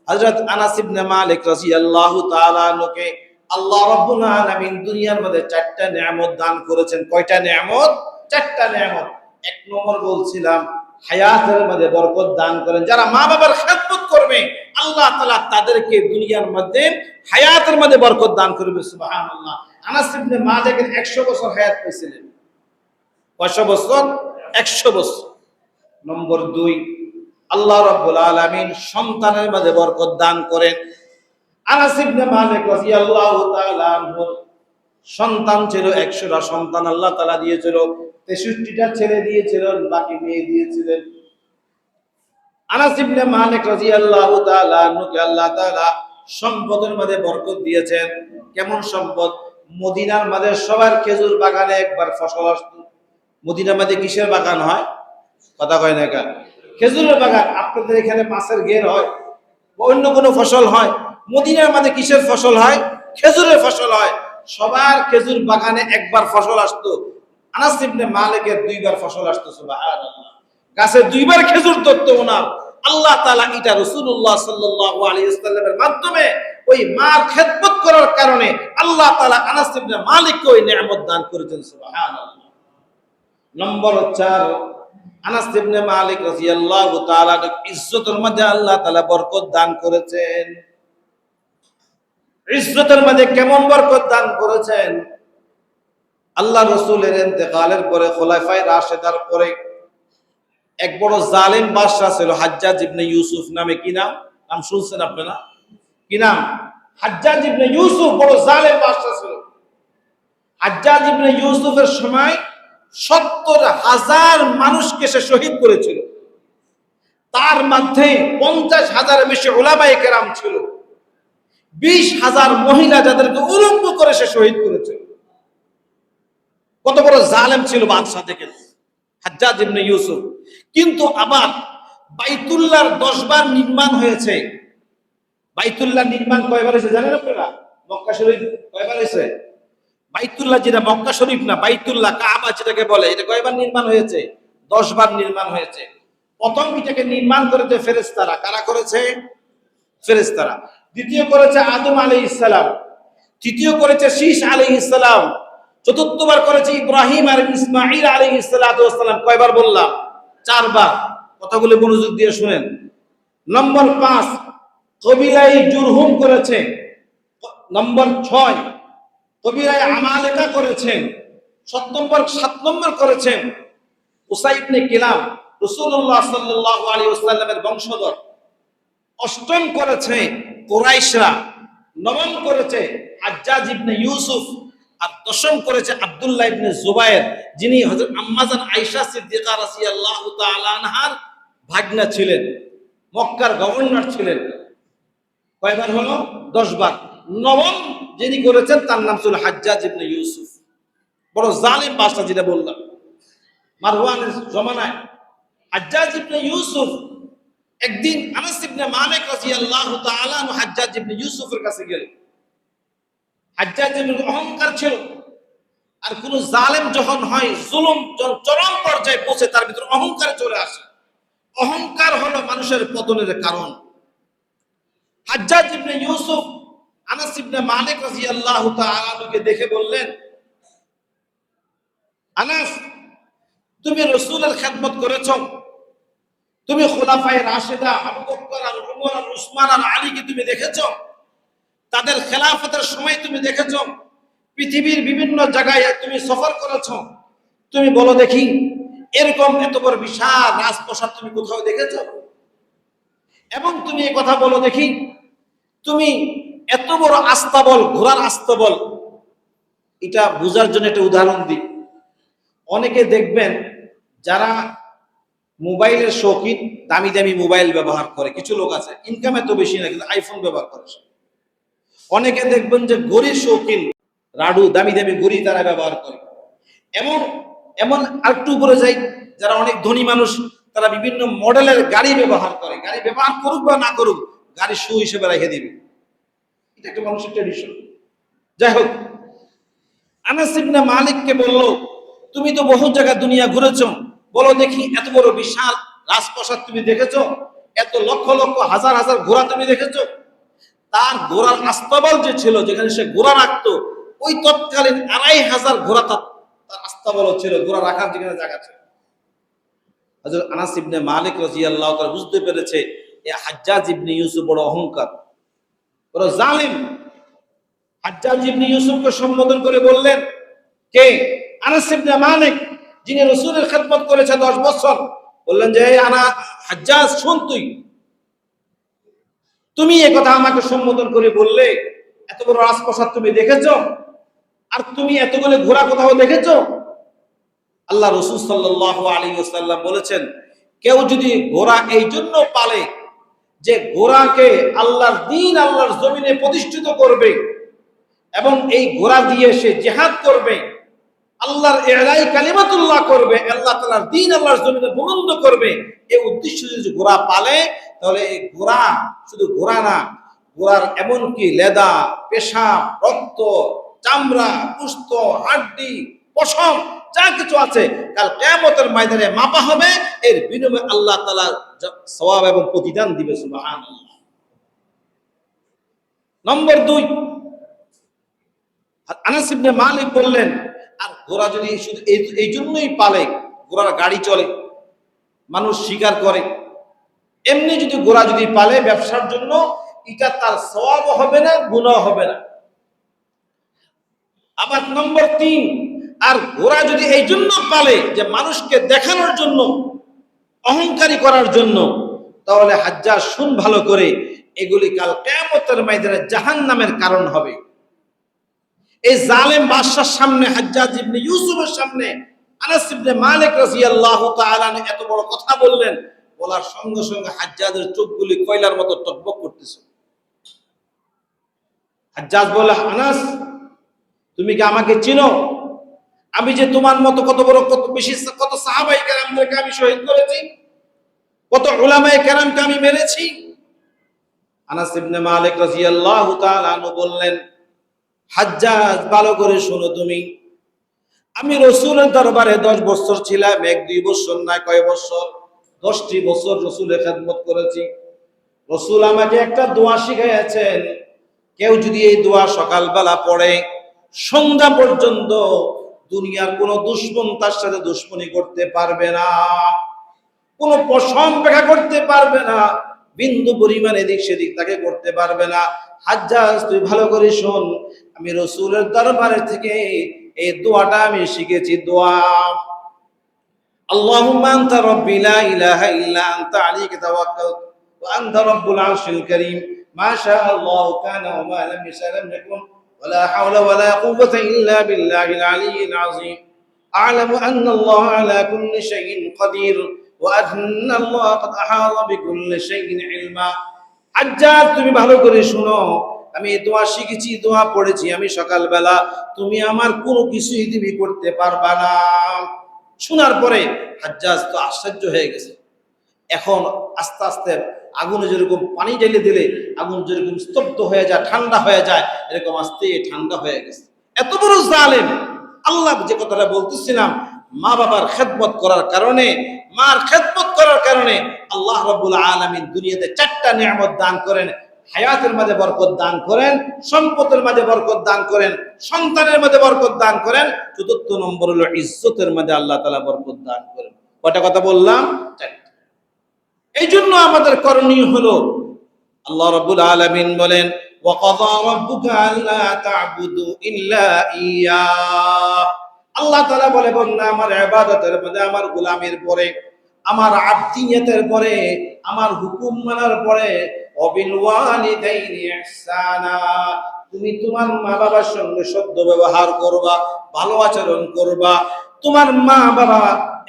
হযরত আনাস ইবনে মালিক রাদিয়াল্লাহু তাআলা আনহুকে আল্লাহ রাব্বুল আলামিন দুনিয়ার মধ্যে চারটা নিয়ামত দান করেছেন। কয়টা নিয়ামত? চারটা নিয়ামত। এক নম্বর বলছিলাম হায়াতের মধ্যে বরকত দান করেন। যারা মা বাবার খেদমত করবে আল্লাহ তাআলা তাদেরকে দুনিয়ার মধ্যে হায়াতের মধ্যে বরকত দান করবে। সুবহানাল্লাহ। আনাস ইবনে মালিক 100 বছর হায়াত পেয়েছিলেন। কয়শো বছর? 100 বছর। নম্বর 2, আল্লাহ রাব্বুল আলামিন সন্তানের মধ্যে বরকত দান করেন। আনাস ইবনে মালিক রাদিয়াল্লাহু তাআলা আনহু সন্তান ছিল 100টা সন্তান আল্লাহ তাআলা দিয়েছিল। 63টা ছেলে দিয়েছিলেন, বাকি মেয়ে দিয়েছিলেন। আনাস ইবনে মালিক রাদিয়াল্লাহু তাআলা আনহুকে আল্লাহ তাআলা সম্পদের মধ্যে বরকত দিয়েছেন। কেমন সম্পদ? মদিনার মধ্যে সবার খেজুর বাগানে একবার ফসল আসতো। মদিনার মধ্যে কিসের বাগান হয়? কথা কয় না কেন? খেজুরের বাগান। আপনাদের এখানে মাছের ঘের হয়, অন্য কোনো ফসল হয়। মদিনার মধ্যে কিসের ফসল হয়? খেজুরের ফসল হয়। সবার খেজুর বাগানে একবার ফসল আসতো। আনাস ইবনে মালিকের 2বার ফসল আসতো। সুবহানাল্লাহ। গাছে 2বার খেজুর ধরতো ওনার। আল্লাহ তাআলা এটা রাসূলুল্লাহ সাল্লাল্লাহু আলাইহি ওয়াসাল্লামের মাধ্যমে ওই মার খেদমত করার কারণে আল্লাহ তাআলা আনাস ইবনে মালিককে ওই নিয়ামত দান করেছেন। সুবহানাল্লাহ। নম্বর 4, আনাস ইবনে মালিক রাদিয়াল্লাহু তাআলা ইজ্জতের মধ্যে আল্লাহ তাআলা বরকত দান করেছেন। ইজ্জতের মধ্যে কেমন বরকত দান করেছেন? আল্লাহ রাসূলের ইন্তেকালের পরে খোলাফায়ে রাশিদার পরে এক বড় জালেম বাদশা ছিল হাজ্জাজ ইবনে ইউসুফ নামে। কি নাম? নাম শুনছেন আপনারা? কি নাম? হাজ্জাজ ইবনে ইউসুফ বড় জালেম বাদশা ছিল। হাজ্জাজ ইবনে ইউসুফের সময় 70,000 মানুষকে সে শহীদ করেছিল। তার মধ্যে 50,000 বেশি উলামায়ে কেরাম ছিল। 20,000 মহিলা যাদেরকে উলঙ্গ করে সে শহীদ করেছে। কত বড় জালেম ছিল বাদশা দেখেন হাজ্জাজ ইবনে ইউসুফ। কিন্তু আবার বাইতুল্লাহর 10 বার নির্মাণ হয়েছে। বাইতুল্লাহ নির্মাণ কয়বার হয়েছে জানেন আপনারা? মক্কা শরীফ কয়বার হয়েছে? বাইতুল্লাহ যেটা মক্কা শরীফ না, বাইতুল্লাহ কাবা যেটাকে বলে, এটা কয়বার নির্মাণ হয়েছে? 10 বার নির্মাণ হয়েছে। প্রথম এটাকে নির্মাণ করেছে ফেরেশতারা। কারা করেছে? ফেরেশতারা। দ্বিতীয় করেছে আদম আলাইহিস সালাম। তৃতীয় করেছে শীশ আলাইহিস সালাম। চতুর্থবার করেছে ইব্রাহিম আর ইসমাঈল আলাইহিস সালাতু ওয়াস সালাম। কয়বার বললাম? 4 বার। কথাগুলো মনোযোগ দিয়ে শুনেন। নম্বর 5, কবিলায়ে জুরহুম করেছে। নম্বর 6, কবিলায়ে আমালেকা করেছেন। 7 নম্বর করেছেন উসাই ইবনে কিলাব, রাসূলুল্লাহ সাল্লাল্লাহু আলাইহি ওয়াসাল্লামের বংশধর। 8ম করেছে কুরাইশরা। 9ম করেছে হাজ্জাজ ইবনে ইউসুফ। আর 10ম করেছে আব্দুল্লাহ ইবনে জুবায়ের, যিনি হযরত আম্মাজান আয়েশা সিদ্দিকা রাদিয়াল্লাহু তাআলা আনহার ভাগ্না ছিলেন, মক্কার গভর্নর ছিলেন। কয়বার হলো? 10 বার। 9ম যিনি করেছেন তার নাম ছিল হাজ্জাজ ইবনে ইউসুফ। বড় জালিম বাদশা যেটা বললাম মারওয়ানের জমানায়। হাজ্জাজ ইবনে ইউসুফ একদিন আনাস ইবনে মালিক রাদিয়াল্লাহু তাআলা আনহু হাজ্জাজ ইবনে ইউসুফের কাছে গেল। হাজ্জাজ ইবনে অহংকার ছিল। আর কোন জালেম যখন হয়, জুলুম চরম পর্যায়ে পৌঁছে, তার ভিতরে অহংকার চলে আসে। অহংকার হলো মানুষের পতনের কারণ। হাজ্জাজ ইবনে ইউসুফ আনাস ইবনে মালিক রাদিয়াল্লাহু তাআলা আনহুকে দেখে বললেন, আনাস, তুমি রাসূলের খেদমত করেছো, তুমি খুলাফায়ে রাশিদা আবু বকর আর উমর আর উসমান আর আলীকে তুমি দেখেছো, তাদের খেলাফতের সময় তুমি দেখেছো, পৃথিবীর বিভিন্ন জায়গায় তুমি সফর করেছো। তুমি বলো দেখি, এরকম এত বড় বিশাল রাজপ্রাসাদ তুমি কোথাও দেখেছো? এবং তুমি এই কথা বলো দেখি, তুমি এত বড় আস্তাবল, ঘোড়ার আস্তাবল, এটা বোঝার জন্য একটা উদাহরণ দিই। অনেকে দেখবেন যারা মোবাইলের শৌখিন, দামি দামি মোবাইল ব্যবহার করে, কিছু লোক আছে ইনকাম এত বেশি না কিন্তু আইফোন ব্যবহার করে। অনেকে দেখবেন যে ঘড়ির শৌখিন, রাডু দামি দামি ঘড়ি তারা ব্যবহার করে। এমন এমন আরেকটু উপরে যাই, যারা অনেক ধনী মানুষ, তারা বিভিন্ন মডেলের গাড়ি ব্যবহার করে। গাড়ি ব্যবহার করুক বা না করুক, গাড়ি শো হিসেবে রেখে দিবে। এটা একটা মানুষের ট্র্যাডিশন। যাই হোক, আনাস ইবনে মালিককে বলল, তুমি তো বহু জায়গা দুনিয়া ঘুরেছো, বলো দেখি এত বড় বিশাল রাজপ্রাসাদ তুমি দেখেছো? এত লক্ষ লক্ষ হাজার হাজার ঘোড়া তুমি দেখেছো? তার ঘোড়ার আস্তাবল যে ছিল, যেখানে সে ঘোড়া রাখতো, ওই তৎকালীন 2500 ঘোড়া তার আস্তাবল ছিল, ঘোড়া রাখার যেখানে জায়গা ছিল। হযরত আনাস ইবনে মালিক রাদিয়াল্লাহু তাআলা বুঝতে পেরেছে এই হাজ্জাজ ইবনে ইউসুফ বড় অহংকার, বড় জালিম। হাজ্জাজ ইবনে ইউসুফকে সম্বোধন করে বললেন, কে? আনাস ইবনে মালিক, যিনি রাসূলের খেদমত করেছে 10 বছর। বললেন যে আনা হাজ্জাজ, শোন, তুমি এই কথা আমাকে সম্বোধন করে বললে? এত বড় রাজপ্রাসাদ তুমি দেখেছো? আর তুমি এতগুলো ঘোড়া কোথাও দেখেছো? আল্লাহ রাসূল সাল্লাল্লাহু আলাইহি ওয়াসাল্লাম বলেছেন, কেউ যদি ঘোড়া এই জন্য পালে যে ঘোড়াকে আল্লাহর দ্বীন, আল্লাহর জমিনে প্রতিষ্ঠিত করবে, এবং এই ঘোড়া দিয়ে সে জিহাদ করবে, আল্লাহর ইলাই কালিমাতুল্লাহ করবে, আল্লাহ তাআলার দ্বীন আল্লাহর জমিনে বুলন্দ করবে, এই উদ্দেশ্য যদি ঘোড়া পালে, তাহলে এই ঘোড়া শুধু ঘোড়া না, ঘোড়ার এমনকি লেদা, পেশাব, রক্ত, চামড়া, গোশত, হাড্ডি, পশম যা কিছু আছে, কাল কিয়ামতের ময়দানে মাপা হবে, এর বিনিময়ে আল্লাহ তাআলা সওয়াব এবং প্রতিদান দিবে। সুবহানাল্লাহ। নম্বর 2, আনাস ইবনে মালিক বললেন, আর ঘোড়া যদি শুধু এই জন্যই পালে, ঘোড়ার গাড়ি চলে, মানুষ শিকার করে, এমনি যদি ঘোড়া যদি পালে ব্যবসার জন্য, এটা তার সওয়াব হবে না, গুনাহ হবে না। আবার নম্বর 3, আর ঘোড়া যদি এই জন্য পালে যে মানুষকে দেখানোর জন্য, অহংকারী করার জন্য, তাহলে হাজ্জাজ শুন ভালো করে, এগুলি কাল কিয়ামতের ময়দানে জাহান্নামের কারণ হবে। এই জালেম বাদশার সামনে, হাজ্জাজ ইবনে ইউসুফের সামনে আনাস ইবনে মালিক রাদিয়াল্লাহু তাআলা এত বড় কথা বললেন, বলার সঙ্গে সঙ্গে হাজ্জাজের চোখগুলি কয়লার মতো টকবক করতেছে। হাজ্জাজ বলে, আনাস, তুমি কি আমাকে চিনো? আমি যে তোমার মতো কত বড়, কত বেশি, কত সাহাবায়ে কেরামদেরকে আমি শহীদ করেছি, কত উলামায়ে কেরামকে আমি মেরেছি। আনাস ইবনে মালিক রাদিয়াল্লাহু তাআলা আনহু বললেন, হাজ্জাজ, ভালো করে শোনো, আমি রাসূলের দরবারে 10 বছর ছিলাম, 1-2 বছর না, কয় বছর? 10টি বছর রাসূলের খেদমত করেছি। রাসূল আমাকে একটা দোয়া শিখিয়েছেন, কেউ যদি এই দোয়া সকালবেলা পড়ে, সন্ধ্যা পর্যন্ত দুনিয়ার কোন দুশমন তার সাথে দুশমনি করতে পারবে না, কোন পশম পেখা করতে পারবে না, বিন্দু পরিমাণ এদিক সেদিক তাকে করতে পারবে না। হাজ্জাজ, তুই ভালো করে শোন, আমি রাসূলের দরবারে থেকে এই দোয়াটা আমি শিখেছি। দোয়া, আল্লাহুম্মা আনতা রাব্বি লা ইলাহা ইল্লা আনতা আলাইকা তাওয়াক্কালতু ওয়া আনতা রাব্বুল আরশিল কারীম মা শাআল্লাহু কানা ওয়া মা লাম ইয়াশা লাম ইয়াকুন ওয়া লা হাওলা ওয়া লা কুওয়াতা ইল্লা বিল্লাহিল আলিয়্যিল আযীম আ'লামু আন্না আল্লাহা আলা কুল্লি শাইইন কাদির ওয়া আন্না আল্লাহা ক্বাদ আহাতা বিকুল্লি শাইইন ইলমা। হাজ্জাজ, তুমি ভালো করে শুনো, আমি এই দোয়া শিখেছি, দোয়া পড়েছি আমি সকালবেলা, তুমি আমার কোনো কিছুই তুমি করতে পারবা না। শোনার পরে হাজ্জাজ তো আশ্চর্য হয়ে গেছে। এখন আস্তে আস্তে আগুনে যেরকম পানি ঢেলে দিলে আগুন যেরকম স্তব্ধ হয়ে যায়, ঠান্ডা হয়ে যায়, এরকম আস্তে ঠান্ডা হয়ে গেছে। এত বড় জালেম! আল্লাহ যে কথাটা বলতেছিলাম, মা বাবার খেদমত করার কারণে, মার খেদমত করার কারণে আল্লাহ রাব্বুল আলামিন দুনিয়াতে 4টা নিয়ামত দান করেন। হায়াতের মাঝে বরকত দান করেন, সম্পদের মাঝে বরকত দান করেন, সন্তানের মাঝে বরকত দান করেন, চতুর্থ নম্বর হলো ইজ্জতের মাঝে আল্লাহ তাআলা বরকত দান করেন। কয়টা কথা বললাম? 4টা। এই জন্য আমাদের করণীয় হলো, আল্লাহ রাব্বুল আলামিন বলেন, ওয়া ক্বাযা রাব্বুকা আল্লা তা'বুদু ইল্লা ইয়্যাহ। আল্লাহ তাআলা বলে, বান্দা, আমার ইবাদতের পরে, আমার গোলামের পরে, আমার আবদিয়তের পরে, আমার হুকুম মানার পরে, ওয়াবিল ওয়ালিদাইনি ইহসানা, তুমি তোমার মা বাবার সঙ্গে সদ্য ব্যবহার করবা, ভালো আচরণ করবা। তোমার মা বাবা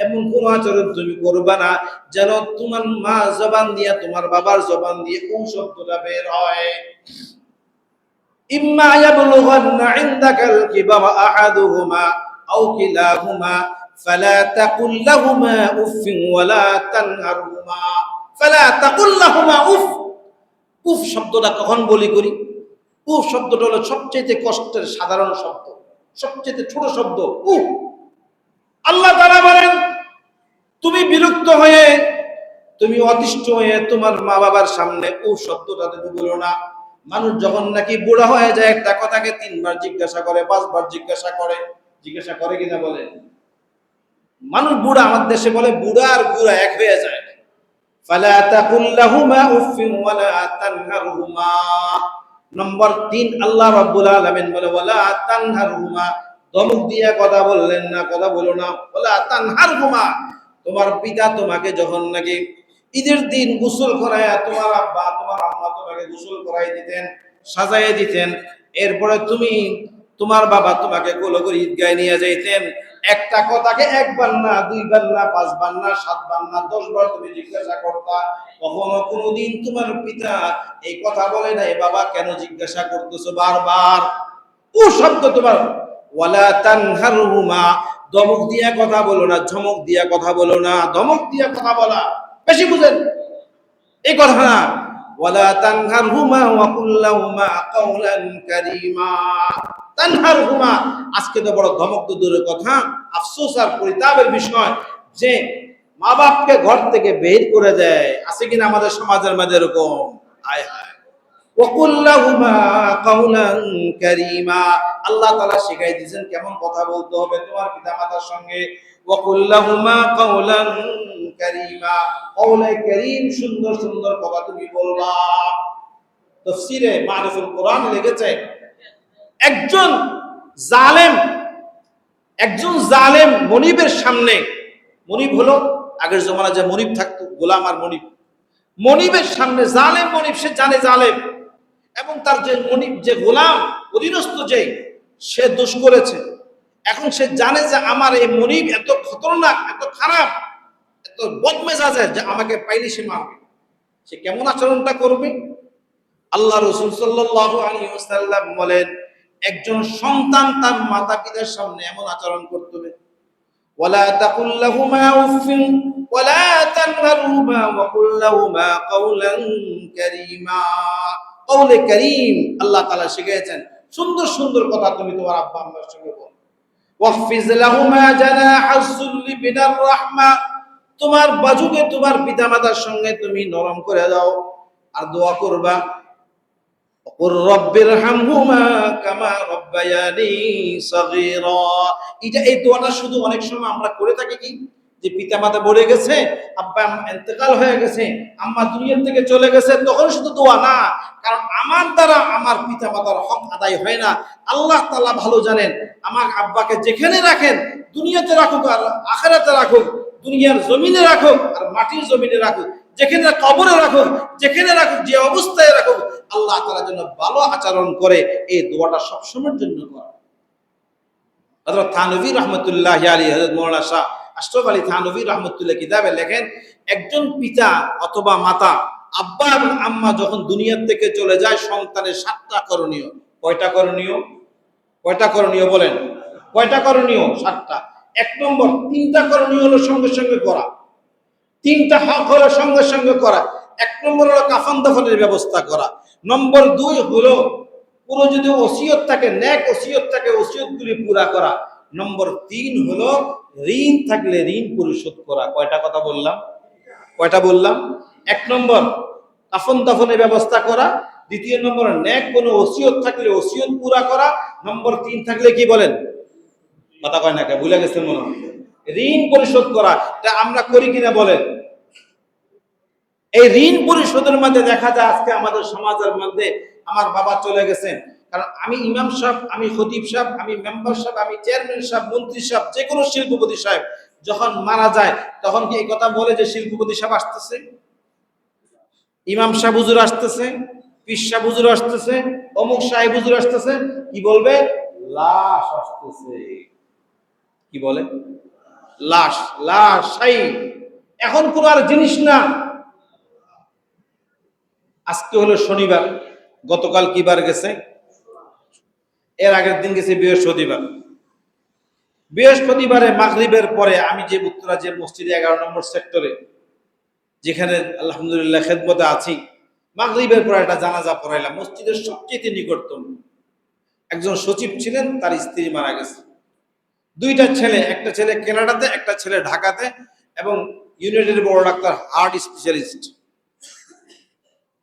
এমন কোন আচরণ তুমি করবা না যেন তোমার মা জবান দিয়া, তোমার বাবার জবান দিয়ে কোন শব্দটা বের হয়। ইম্মা ইয়াবলুগান্না ইনদাকাল কিবারা আহাদুহুমা আও কিলাহুমা ফালা তাকুল লাহুমা উফিন ওয়ালা তানহারহুমা ফালা তাকুল লাহুমা উফ। উফ শব্দটা কখন বলি করি? উফ শব্দটা হলো সবচেয়ে কষ্টের সাধারণ শব্দ, সবচেয়ে ছোট শব্দ, উফ। আল্লাহ তাআলা বলেন, তুমি বিরক্ত হয়ে তুমি অতিষ্ঠ হয়ে তোমার মা বাবার সামনে ও শব্দটা তুমি বলো না। মানুষ যখন নাকি বুড়া হয়ে যায় একটা কথাকে 3 বার জিজ্ঞাসা করে, 5 বার জিজ্ঞাসা করে কিনা বলে? মানুষ বুড়া, আমার দেশে বলে বুড়া আর বুড়া এক হয়ে যায়। ফালা তাকুল লাহুমা উফিন ওয়ালা তানহারহুমা। নম্বর 3 আল্লাহ রাব্বুল আলামিন বলে ওয়ালা তানহারহুমা, ধমক দিয়ে কথা বললেন না, কথা বলো না। ওয়ালা তানহারহুমা, তোমার পিতা তোমাকে যখন নাকি ঈদের দিন গোসল করায়া, তোমার আব্বা তোমার আম্মা তোমাকে গোসল করাই দিতেন, সাজাইয়া দিতেন, এরপরে তোমার বাবা তোমাকে কোলে করে ঈদগায় নিয়ে যাইতেন, একটা কথাকে 1 বার না, 2 বার না, 5 বার না, 7 বার না, 10 বার তুমি জিজ্ঞাসা করতা। কখনো কোনোদিন তোমার পিতা এই কথা বলে নাই, বাবা কেন জিজ্ঞাসা করতেছো বারবার? ও শব্দ তোমার ওয়ালা তানহারহুমা, ধমক দিয়া কথা বলো না, ঝমক দিয়া কথা বলো না। ধমক দিয়া কথা বলা বেশি বুঝেন এই কথা না। ওয়ালা তানহারহুমা ওয়া কুল লাহুমা কাওলান কারীমা। তানহারহুমা, আজকে তো বড় ধমক তো দূরের কথা, আফসোস আর পরিতাপের বিষয় যে মা বাপকে ঘর থেকে বের করে দেয়। আছে কিনা আমাদের সমাজের মধ্যে এরকম? আয় হায়। ওয়া কুল লাহুমা কাওলান কারীমা, আল্লাহ তাআলা শিখাই দিয়েছেন কেমন কথা বলতে হবে তোমার পিতামাতার সঙ্গে। ওয়া কুল লাহুমা কাওলান কারীমা, কওলে কারীম, সুন্দর সুন্দর কথা তুমি বলবা। তাফসীরে মারিফুল কোরআন লিখেছে একজন জালেম মনিবের সামনে, মনিব হলো আগের জমানায় যে মনিব থাকতো, গোলাম আর মনিব, মনিবের সামনে জালেম মনিব, সে জানে জালেম, এবং তার যে মনিব, যে গোলাম অধীনস্থ, যে সে দোষ করেছে, এখন সে জানে যে আমার এই মনিব এত খতরনাক, এত খারাপ, এত বদমেজাজের যে আমাকে পাইলে সে মারবে। সে কেমন আচরণটা করবে? আল্লাহ রাসূল সাল্লাল্লাহু আলাইহি ওয়াসাল্লাম বলেন একজন সন্তান তার মাতা পিতার সামনে এমন আচরণ করতে হবে। ওয়ালা তাকুল লাহুমা উফিন ওয়ালা তানহারহুমা ওয়া কুল লাহুমা কাওলান কারীমা। কওলে কারীম, আল্লাহ তাআলা শিখিয়েছেন সুন্দর সুন্দর কথা তুমি তোমার আব্বা আম্মার সঙ্গে বলো। ওয়াহফিজ লাহুমা জানাহাজ যুল্লি মিনার রাহমা, তোমার বাজুকে তোমার পিতামাতার সঙ্গে তুমি নরম করে দাও, আর দোয়া করবা ওর রব্বির হামহুমা কামা রব্বায়ানি সগীরা। এই দোয়াটা শুধু অনেক সময় আমরা করে থাকি কি, যে পিতামাতা মরে গেছে, আব্বা ইন্তেকাল হয়ে গেছে, আম্মা দুনিয়া থেকে চলে গেছে, তখন শুধু দোয়া না, কারণ আমার দ্বারা আমার পিতামাতার হক আদায় হয় না। আল্লাহ তাআলা ভালো জানেন, আমার আব্বাকে যেখানে রাখেন, দুনিয়াতে রাখুক আর আখিরাতে রাখুক, দুনিয়ার জমিনে রাখুক আর মাটির জমিনে রাখুক, যেখানে কবরে রাখুক, যেখানে রাখুক, যে অবস্থায় রাখুক, আল্লাহ তাআলার জন্য ভালো আচরণ করে এই দোয়াটা সবসময়ের জন্য করা। হযরত থানভী রাহমাতুল্লাহি আলাইহি, হযরত মাওলানা শাহ আশরাফ আলী থানভী রাহমাতুল্লাহ কিতাবে লেখেন একজন পিতা অথবা মাতা, আব্বা এবং আম্মা যখন দুনিয়া থেকে চলে যায়, সন্তানের 7টা করণীয়। কয়টা করণীয়? কয়টা করণীয় বলেন? কয়টা করণীয়? 7টা। 1 নম্বর, 3টা করণীয় হলো সঙ্গে সঙ্গে করা, 3টা হক হলো সঙ্গে সঙ্গে করা। 1 নম্বর হলো কাফন দাফনের ব্যবস্থা করা। নম্বর 2 হলো পুরো যদি ওসিয়ত থাকে, নেক ওসিয়ত থাকে, ওসিয়তগুলি পুরা করা। নম্বর 3 হলো ঋণ থাকলে ঋণ পরিশোধ করা। কয়টা কথা বললাম? কয়টা বললাম? 1 নম্বর কাফন দাফনের ব্যবস্থা করা, 2 নম্বর নেক কোনো ওসিয়ত থাকলে ওসিয়ত পুরা করা, নম্বর 3 থাকলে কি বলেন? কথা কয় না, কে ভুলে গেছেন মনে হয়? ঋণ পরিশোধ করা। এটা আমরা করি কিনা বলেন? এই ঋণ পরিশোধের মধ্যে দেখা যায় আজকে আমাদের সমাজের মধ্যে, আমার বাবা চলে গেছেন, কারণ আমি ইমাম সাহেব, আমি খতিব সাহেব, আমি মেম্বার সাহেব, আমি চেয়ারম্যান সাহেব, মন্ত্রী সাহেব, যে কোনো শিল্পপতি সাহেব যখন মারা যায়, তখন কি এই কথা বলে যে শিল্পপতি সাহেব আসতেছে, ইমাম সাহেব হুজুর আসতেছে, পীর সাহেব হুজুর আসতেছে, অমুক সাহেব হুজুর আসতেছে? কি বলবে? লাশ আসতেছে। কি বলে? লাশ, লাশ সাই। এখন কোন আর জিনিস না। আজকে হলো শনিবার, গতকাল কি বার গেছে? এর আগের দিন গেছে বৃহস্পতিবার। বৃহস্পতিবারে মাগরিবের পরে আমি যে উত্তরা যে মসজিদে 11 নম্বর সেক্টরে, যেখানে আলহামদুলিল্লাহ খেদমতে আছি, মাগরিবের পরে একটা জানাজা পড়াইলাম মসজিদের সবচেয়ে নিকটতম। একজন সচিব ছিলেন, তার স্ত্রী মারা গেছে। 2টা ছেলে, একটা ছেলে কানাডাতে, একটা ছেলে ঢাকাতে, এবং ইউনাইটেড বড় ডাক্তার, হার্ট স্পেশালিস্ট।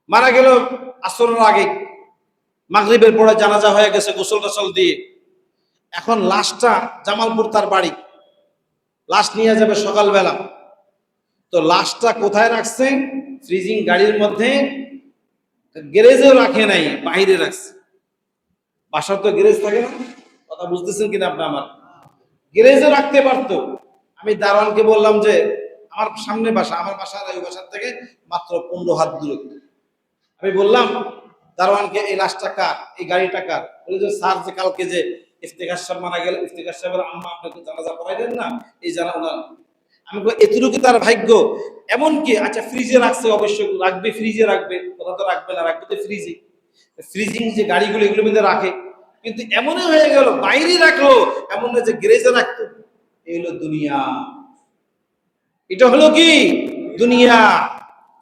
মারা গেল আসরের আগে, মাগরিবের পরে জানাজা হয়ে গেছে গোসল টোসল দিয়ে। এখন লাশটা জামালপুর তার বাড়ি, লাশ নিয়ে যাবে সকালবেলা। তো লাশটা কোথায় রাখছে? ফ্রিজিং গাড়ির মধ্যে, গ্যারেজেও রাখে নাই, বাইরে রাখছে। বাসার তো গ্যারেজ থাকে না, কথা বুঝতেছেন কিনা আপনি? আমার গ্যারেজে রাখতে পারতো। আমি দারোয়ানকে বললাম যে আমার সামনে বাসা, আমার বাসার ওই বাসার থেকে মাত্র 15 হাত দূরত্ব। আমি বললাম দারোয়ানকে, এই লাশটা কার, এই গাড়িটা কার? বলে যে স্যার, যে কালকে যে ইফতেখার সাহেব মারা গেল, ইফতেখার সাহেবের আম্মা আপনাকে জানাজা পড়াইলেন না, এই জানা ওনার। আমি বলি এতটুকু তার ভাগ্য। এমনকি আচ্ছা ফ্রিজে রাখছে, অবশ্যই রাখবে, ফ্রিজে রাখবে, কথা তো রাখবে না, রাখবে তো ফ্রিজে। ফ্রিজিং যে গাড়িগুলো এগুলোর মধ্যে রাখে, কিন্তু এমনই হয়ে গেল বাইরে রাখলো, এমন না যে গ্যারেজে রাখতো। এই হলো দুনিয়া, এটা হলো কি দুনিয়া।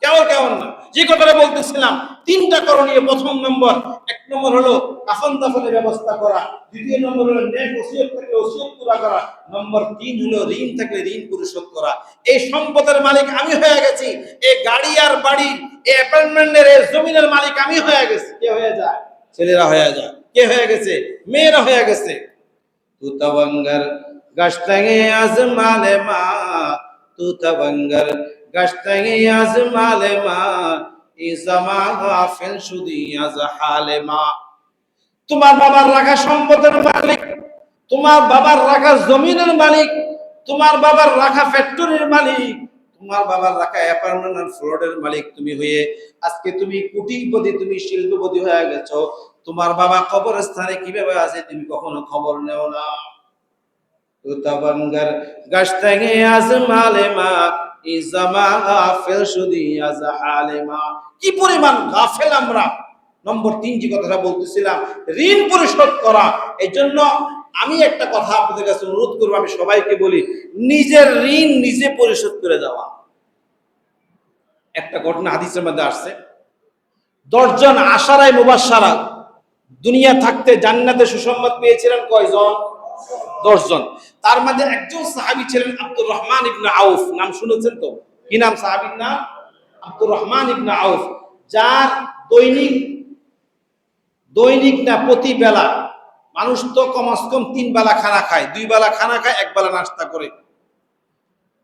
কেমন কেমন না, যে কথাটা বলতেছিলাম, 3টা করণীয়। প্রথম নম্বর, 1 নম্বর হলো কাফন দাফনের ব্যবস্থা করা, 2 নম্বর হলো নেক ওসিয়ত থাকলে ওসিয়ত পুরা করা, নম্বর 3 হলো ঋণ থাকলে ঋণ পরিশোধ করা। এই সম্পদের মালিক আমি হয়ে গেছি, এই গাড়ি আর বাড়ি, এই অ্যাপার্টমেন্টের, এই জমিনের মালিক আমি হয়ে গেছি। কে হয়ে যায়? ছেলেরা হয়ে যায়। কে হয়ে গেছে? মেয়েরা হয়ে গেছে। তু তবঙ্গর গশতঙ্গে আজমালে মা, তু তবঙ্গর গশতঙ্গে আজমালে মা, ইজামা গাফিল শুদি আজ হালে মা। তোমার বাবার রাখা সম্পদের মালিক, তোমার বাবার রাখা জমিনের মালিক, তোমার বাবার রাখা ফ্যাক্টরির মালিক, তোমার বাবার রাখা অ্যাপার্টমেন্ট ফ্লোরের মালিক তুমি হয়ে আজকে তুমি কোটিপতি, তুমি শিল্পপতি হয়ে গেছো। তোমার বাবা কবরস্থানে কিভাবে আছে তুমি কখনো খবর নেও না। তবঙ্গর গশতঙ্গে আজমালে মা, ইজামা গাফিল শুদি আজ হালে মা। কি পরিমাণ গাফেল আমরা। নম্বর 3 যে কথাটা বলতেছিলাম, ঋণ পরিশোধ করা। এই জন্য আমি একটা কথা আপনাদের কাছে অনুরোধ করবো, আমি সবাইকে বলি, নিজের ঋণ নিজে পরিশোধ করে যাওয়া। একটা ঘটনা হাদিসের মধ্যে আসছে, 10 জন আশারায়ে মুবাশশারা দুনিয়া থাকতে জান্নাতে সুসংবাদ পেয়েছিলেন কয়জন? 10 জন। তার মধ্যে একজন সাহাবী ছিলেন আব্দুর রহমান ইবনে আউফ। নাম শুনেছেন তো? কি নাম সাহাবীর নাম? আব্দুর রহমান ইবনে আউফ, যার দৈনিক না প্রতি বেলা, মানুষ তো কমস কম 3 বেলা খানা খায়, 2 বেলা খানা খায়, 1 বেলা নাস্তা করে,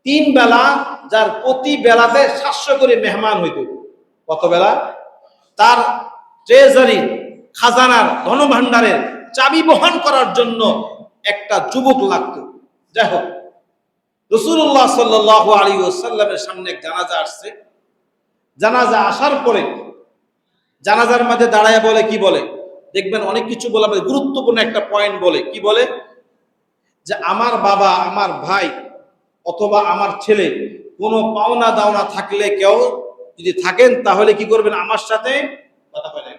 3 বেলা, যার প্রতি বেলাতে 700 করে মেহমান হইত। কত বেলা? তার ট্রেজারি, খাজানার, ধনভাণ্ডারের চাবি বহন করার জন্য একটা যুবক লাগতো। যাই হোক, রাসূলুল্লাহ সাল্লাল্লাহু আলাইহি ওয়াসাল্লামের সামনে জানাজা আসছে। জানাজা আসার পরে জানাজার মাঝে দাঁড়ায় বলে, কি বলে দেখবেন, অনেক কিছু বলে, আমাদের গুরুত্বপূর্ণ একটা পয়েন্ট বলে। কি বলে? যে আমার বাবা, আমার ভাই অথবা আমার ছেলে কোনো পাওনা দাওনা থাকলে, কেউ যদি থাকেন, তাহলে কি করবেন? আমার সাথে কথা বলে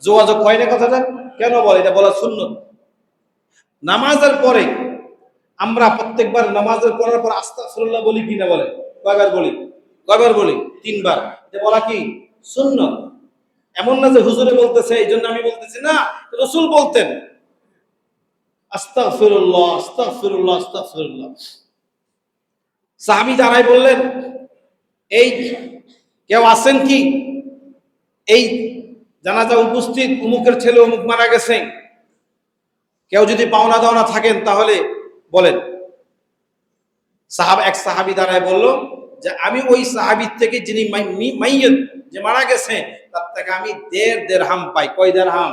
যোগাযোগ হয় না। কথাটা কেন বলে? এটা বলা সুন্নত। নামাজের পরে আমরা প্রত্যেকবার নামাজের পড়ার পর আস্তাগফিরুল্লাহ বলি কি না? বলে কয়বার বলি? কয়বার বলি? 3 বার। এটা বলা কি সুন্নত। এমন না যে হুজুরে বলতেছে এই জন্য আমি বলতেছি না, রাসূল বলতেন আস্তাগফিরুল্লাহ, আস্তাগফিরুল্লাহ, আস্তাগফিরুল্লাহ। সাহাবী দাঁড়ায় বললেন, এই কেউ আছেন কি? এই জানাজা উপস্থিত, অমুকের ছেলে অমুক মারা গেছে, কেউ যদি পাওনা দাওনা থাকেন তাহলে বলেন। এক সাহাবী দাঁড়ায় বলল যে আমি ওই সাহাবীর থেকে, যিনি মাইয়্যিত, যে মারা গেছে, তার থেকে আমি 1.5 দিরহাম পাই। কয় দিরহাম?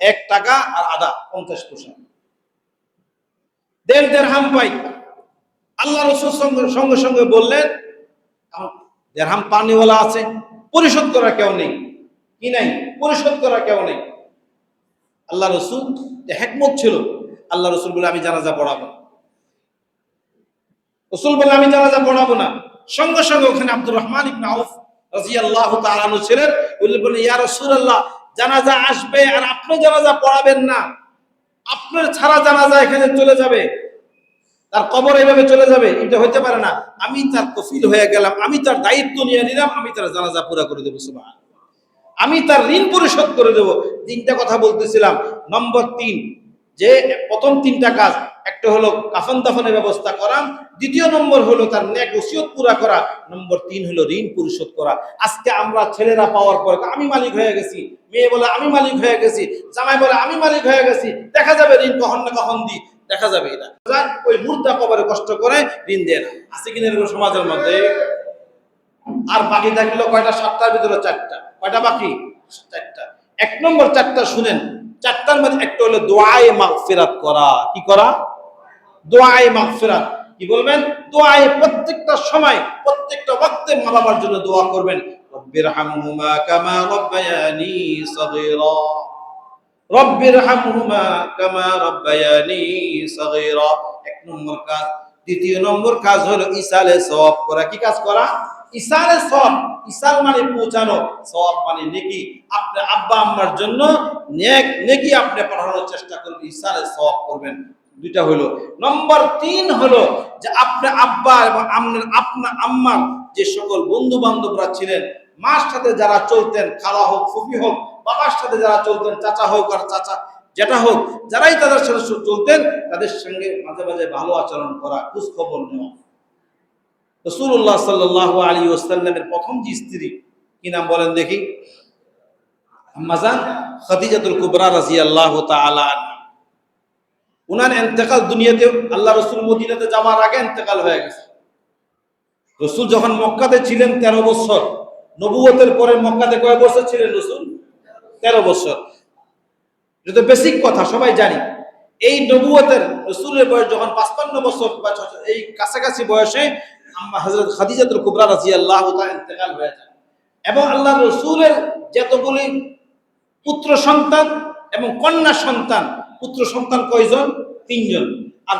1 টাকা আর আধা, 50 পয়সা। 1.5 দিরহাম পাই। আল্লাহ রাসূল সঙ্গে সঙ্গে বললেন, দিরহাম পানিওয়ালা আছে, পরিশোধ করার কেউ নেই। কি নাই? পরিশোধ করার কেউ নেই। আল্লাহ রাসূল, হিকমত ছিল, আল্লাহ রাসূল বলে আমি জানাজা পড়াবো না। রাসূল বলে আমি জানাজা পড়াবো না। সঙ্গে সঙ্গে ওখানে আব্দুর রহমান ইবনে আউফ রাদিয়াল্লাহু তাআলা আনহু ছিলেন, বললেন ইয়া রাসূলুল্লাহ, জানাজা আসবে আর আপনি জানাজা পড়াবেন না, আপনার ছাড়া জানাজা এখানে চলে যাবে, তার কবর এইভাবে চলে যাবে, এটা হতে পারে না। আমি তার কফিল হয়ে গেলাম, আমি তার দায়িত্ব নিয়ে নিলাম, আমি তার জানাজা পুরা করে দেবো। সুবহানাল্লাহ। আমি তার ঋণ পরিশোধ করে দেবো। 3টা কথা বলতেছিলাম। নম্বর 3, যে প্রথম 3টা কাজ, একটা হলো কাফন দাফনের ব্যবস্থা করা, দ্বিতীয় নম্বর হলো তার নেক ওসিয়ত পুরা করা, নম্বর 3 হলো ঋণ পরিশোধ করা। আজকে আমরা ছেলেরা পাওয়ার পরে আমি মালিক হয়ে গেছি, মেয়ে বলে আমি মালিক হয়ে গেছি, জামাই বলে আমি মালিক হয়ে গেছি, দেখা যাবে ঋণ কখন না কখন দিই, দেখা যাবে এটা ওই মুর্দা কবরে কষ্ট করে ঋণ দেয় না। আছে কিনা এরকম সমাজের মধ্যে? আর বাকি থাকলো কয়টা? 7টার ভিতরে 4টা। কয়টা বাকি? 4টা। 1 নম্বর 4টা শুনেন, 4টার মধ্যে একটা হলো দোয়ায়ে মাগফিরাত করা। কি করা? দোয়ায়ে মাগফিরাত। কি বলবেন? দোয়ায়ে প্রত্যেকটা সময় প্রত্যেকটা ওয়াক্তে মা বাবার জন্য দোয়া করবেন, রব্বিরহামহুমা কামা রব্বায়ানি সগীরা, রব্বিরহামহুমা কামা রব্বায়ানি সগীরা। 1 নম্বর কাজ। দ্বিতীয় নম্বর কাজ হলো ইসালে সওয়াব করা। কি কাজ করা? ইসালে সওয়াব। ইসাল মানে পৌঁছানো, সওয়াব মানে নেকি। আপনি আব্বা আম্মার জন্য নেকি আপনি পাঠানোর চেষ্টা করবেন, ইসালে সওয়াব করবেন। দুইটা হলো। নম্বর 3 হলো যে আপনি আব্বা এবং আপনার আম্মার যে সকল বন্ধু বান্ধবরা ছিলেন, মার সাথে যারা চলতেন, খালা হোক ফুফি হোক, বাবার সাথে যারা চলতেন, চাচা হোক আর চাচা যেটা হোক, যারাই তাদের সাথে চলতেন তাদের সঙ্গে মাঝে মাঝে ভালো আচরণ করা, খোঁজ খবর নেওয়া। রাসূলুল্লাহ সাল্লাল্লাহু আলাইহি ওয়াসাল্লামের প্রথম যে স্ত্রী, কি নাম বলেন দেখি? আম্মা জান খাদিজাতুল কুবরা রাদিয়াল্লাহু তাআলা আনহা। উনার ইন্তেকাল দুনিয়াতে, আল্লাহ রাসূল মদিনাতে যাওয়ার আগে ইন্তেকাল হয়ে গেছে। রাসূল যখন মক্কাতে ছিলেন 13 বছর, নবুয়তের পরে মক্কাতে কয় বছর ছিলেন রাসূল? 13 বছর। এটা বেসিক কথা, সবাই জানি। এই নবুয়তের রাসূলের বয়স যখন 55 বছর বা এই কাছাকাছি বয়সে আম্মা হযরত খাদিজাতুল কুবরা রাদিয়াল্লাহু তাআলা ইন্তেকাল হয়ে যায়। এবং আল্লাহ রাসূলের যতগুলি পুত্র সন্তান এবং কন্যা সন্তান, পুত্র সন্তান কয়জন? 3 জন। আর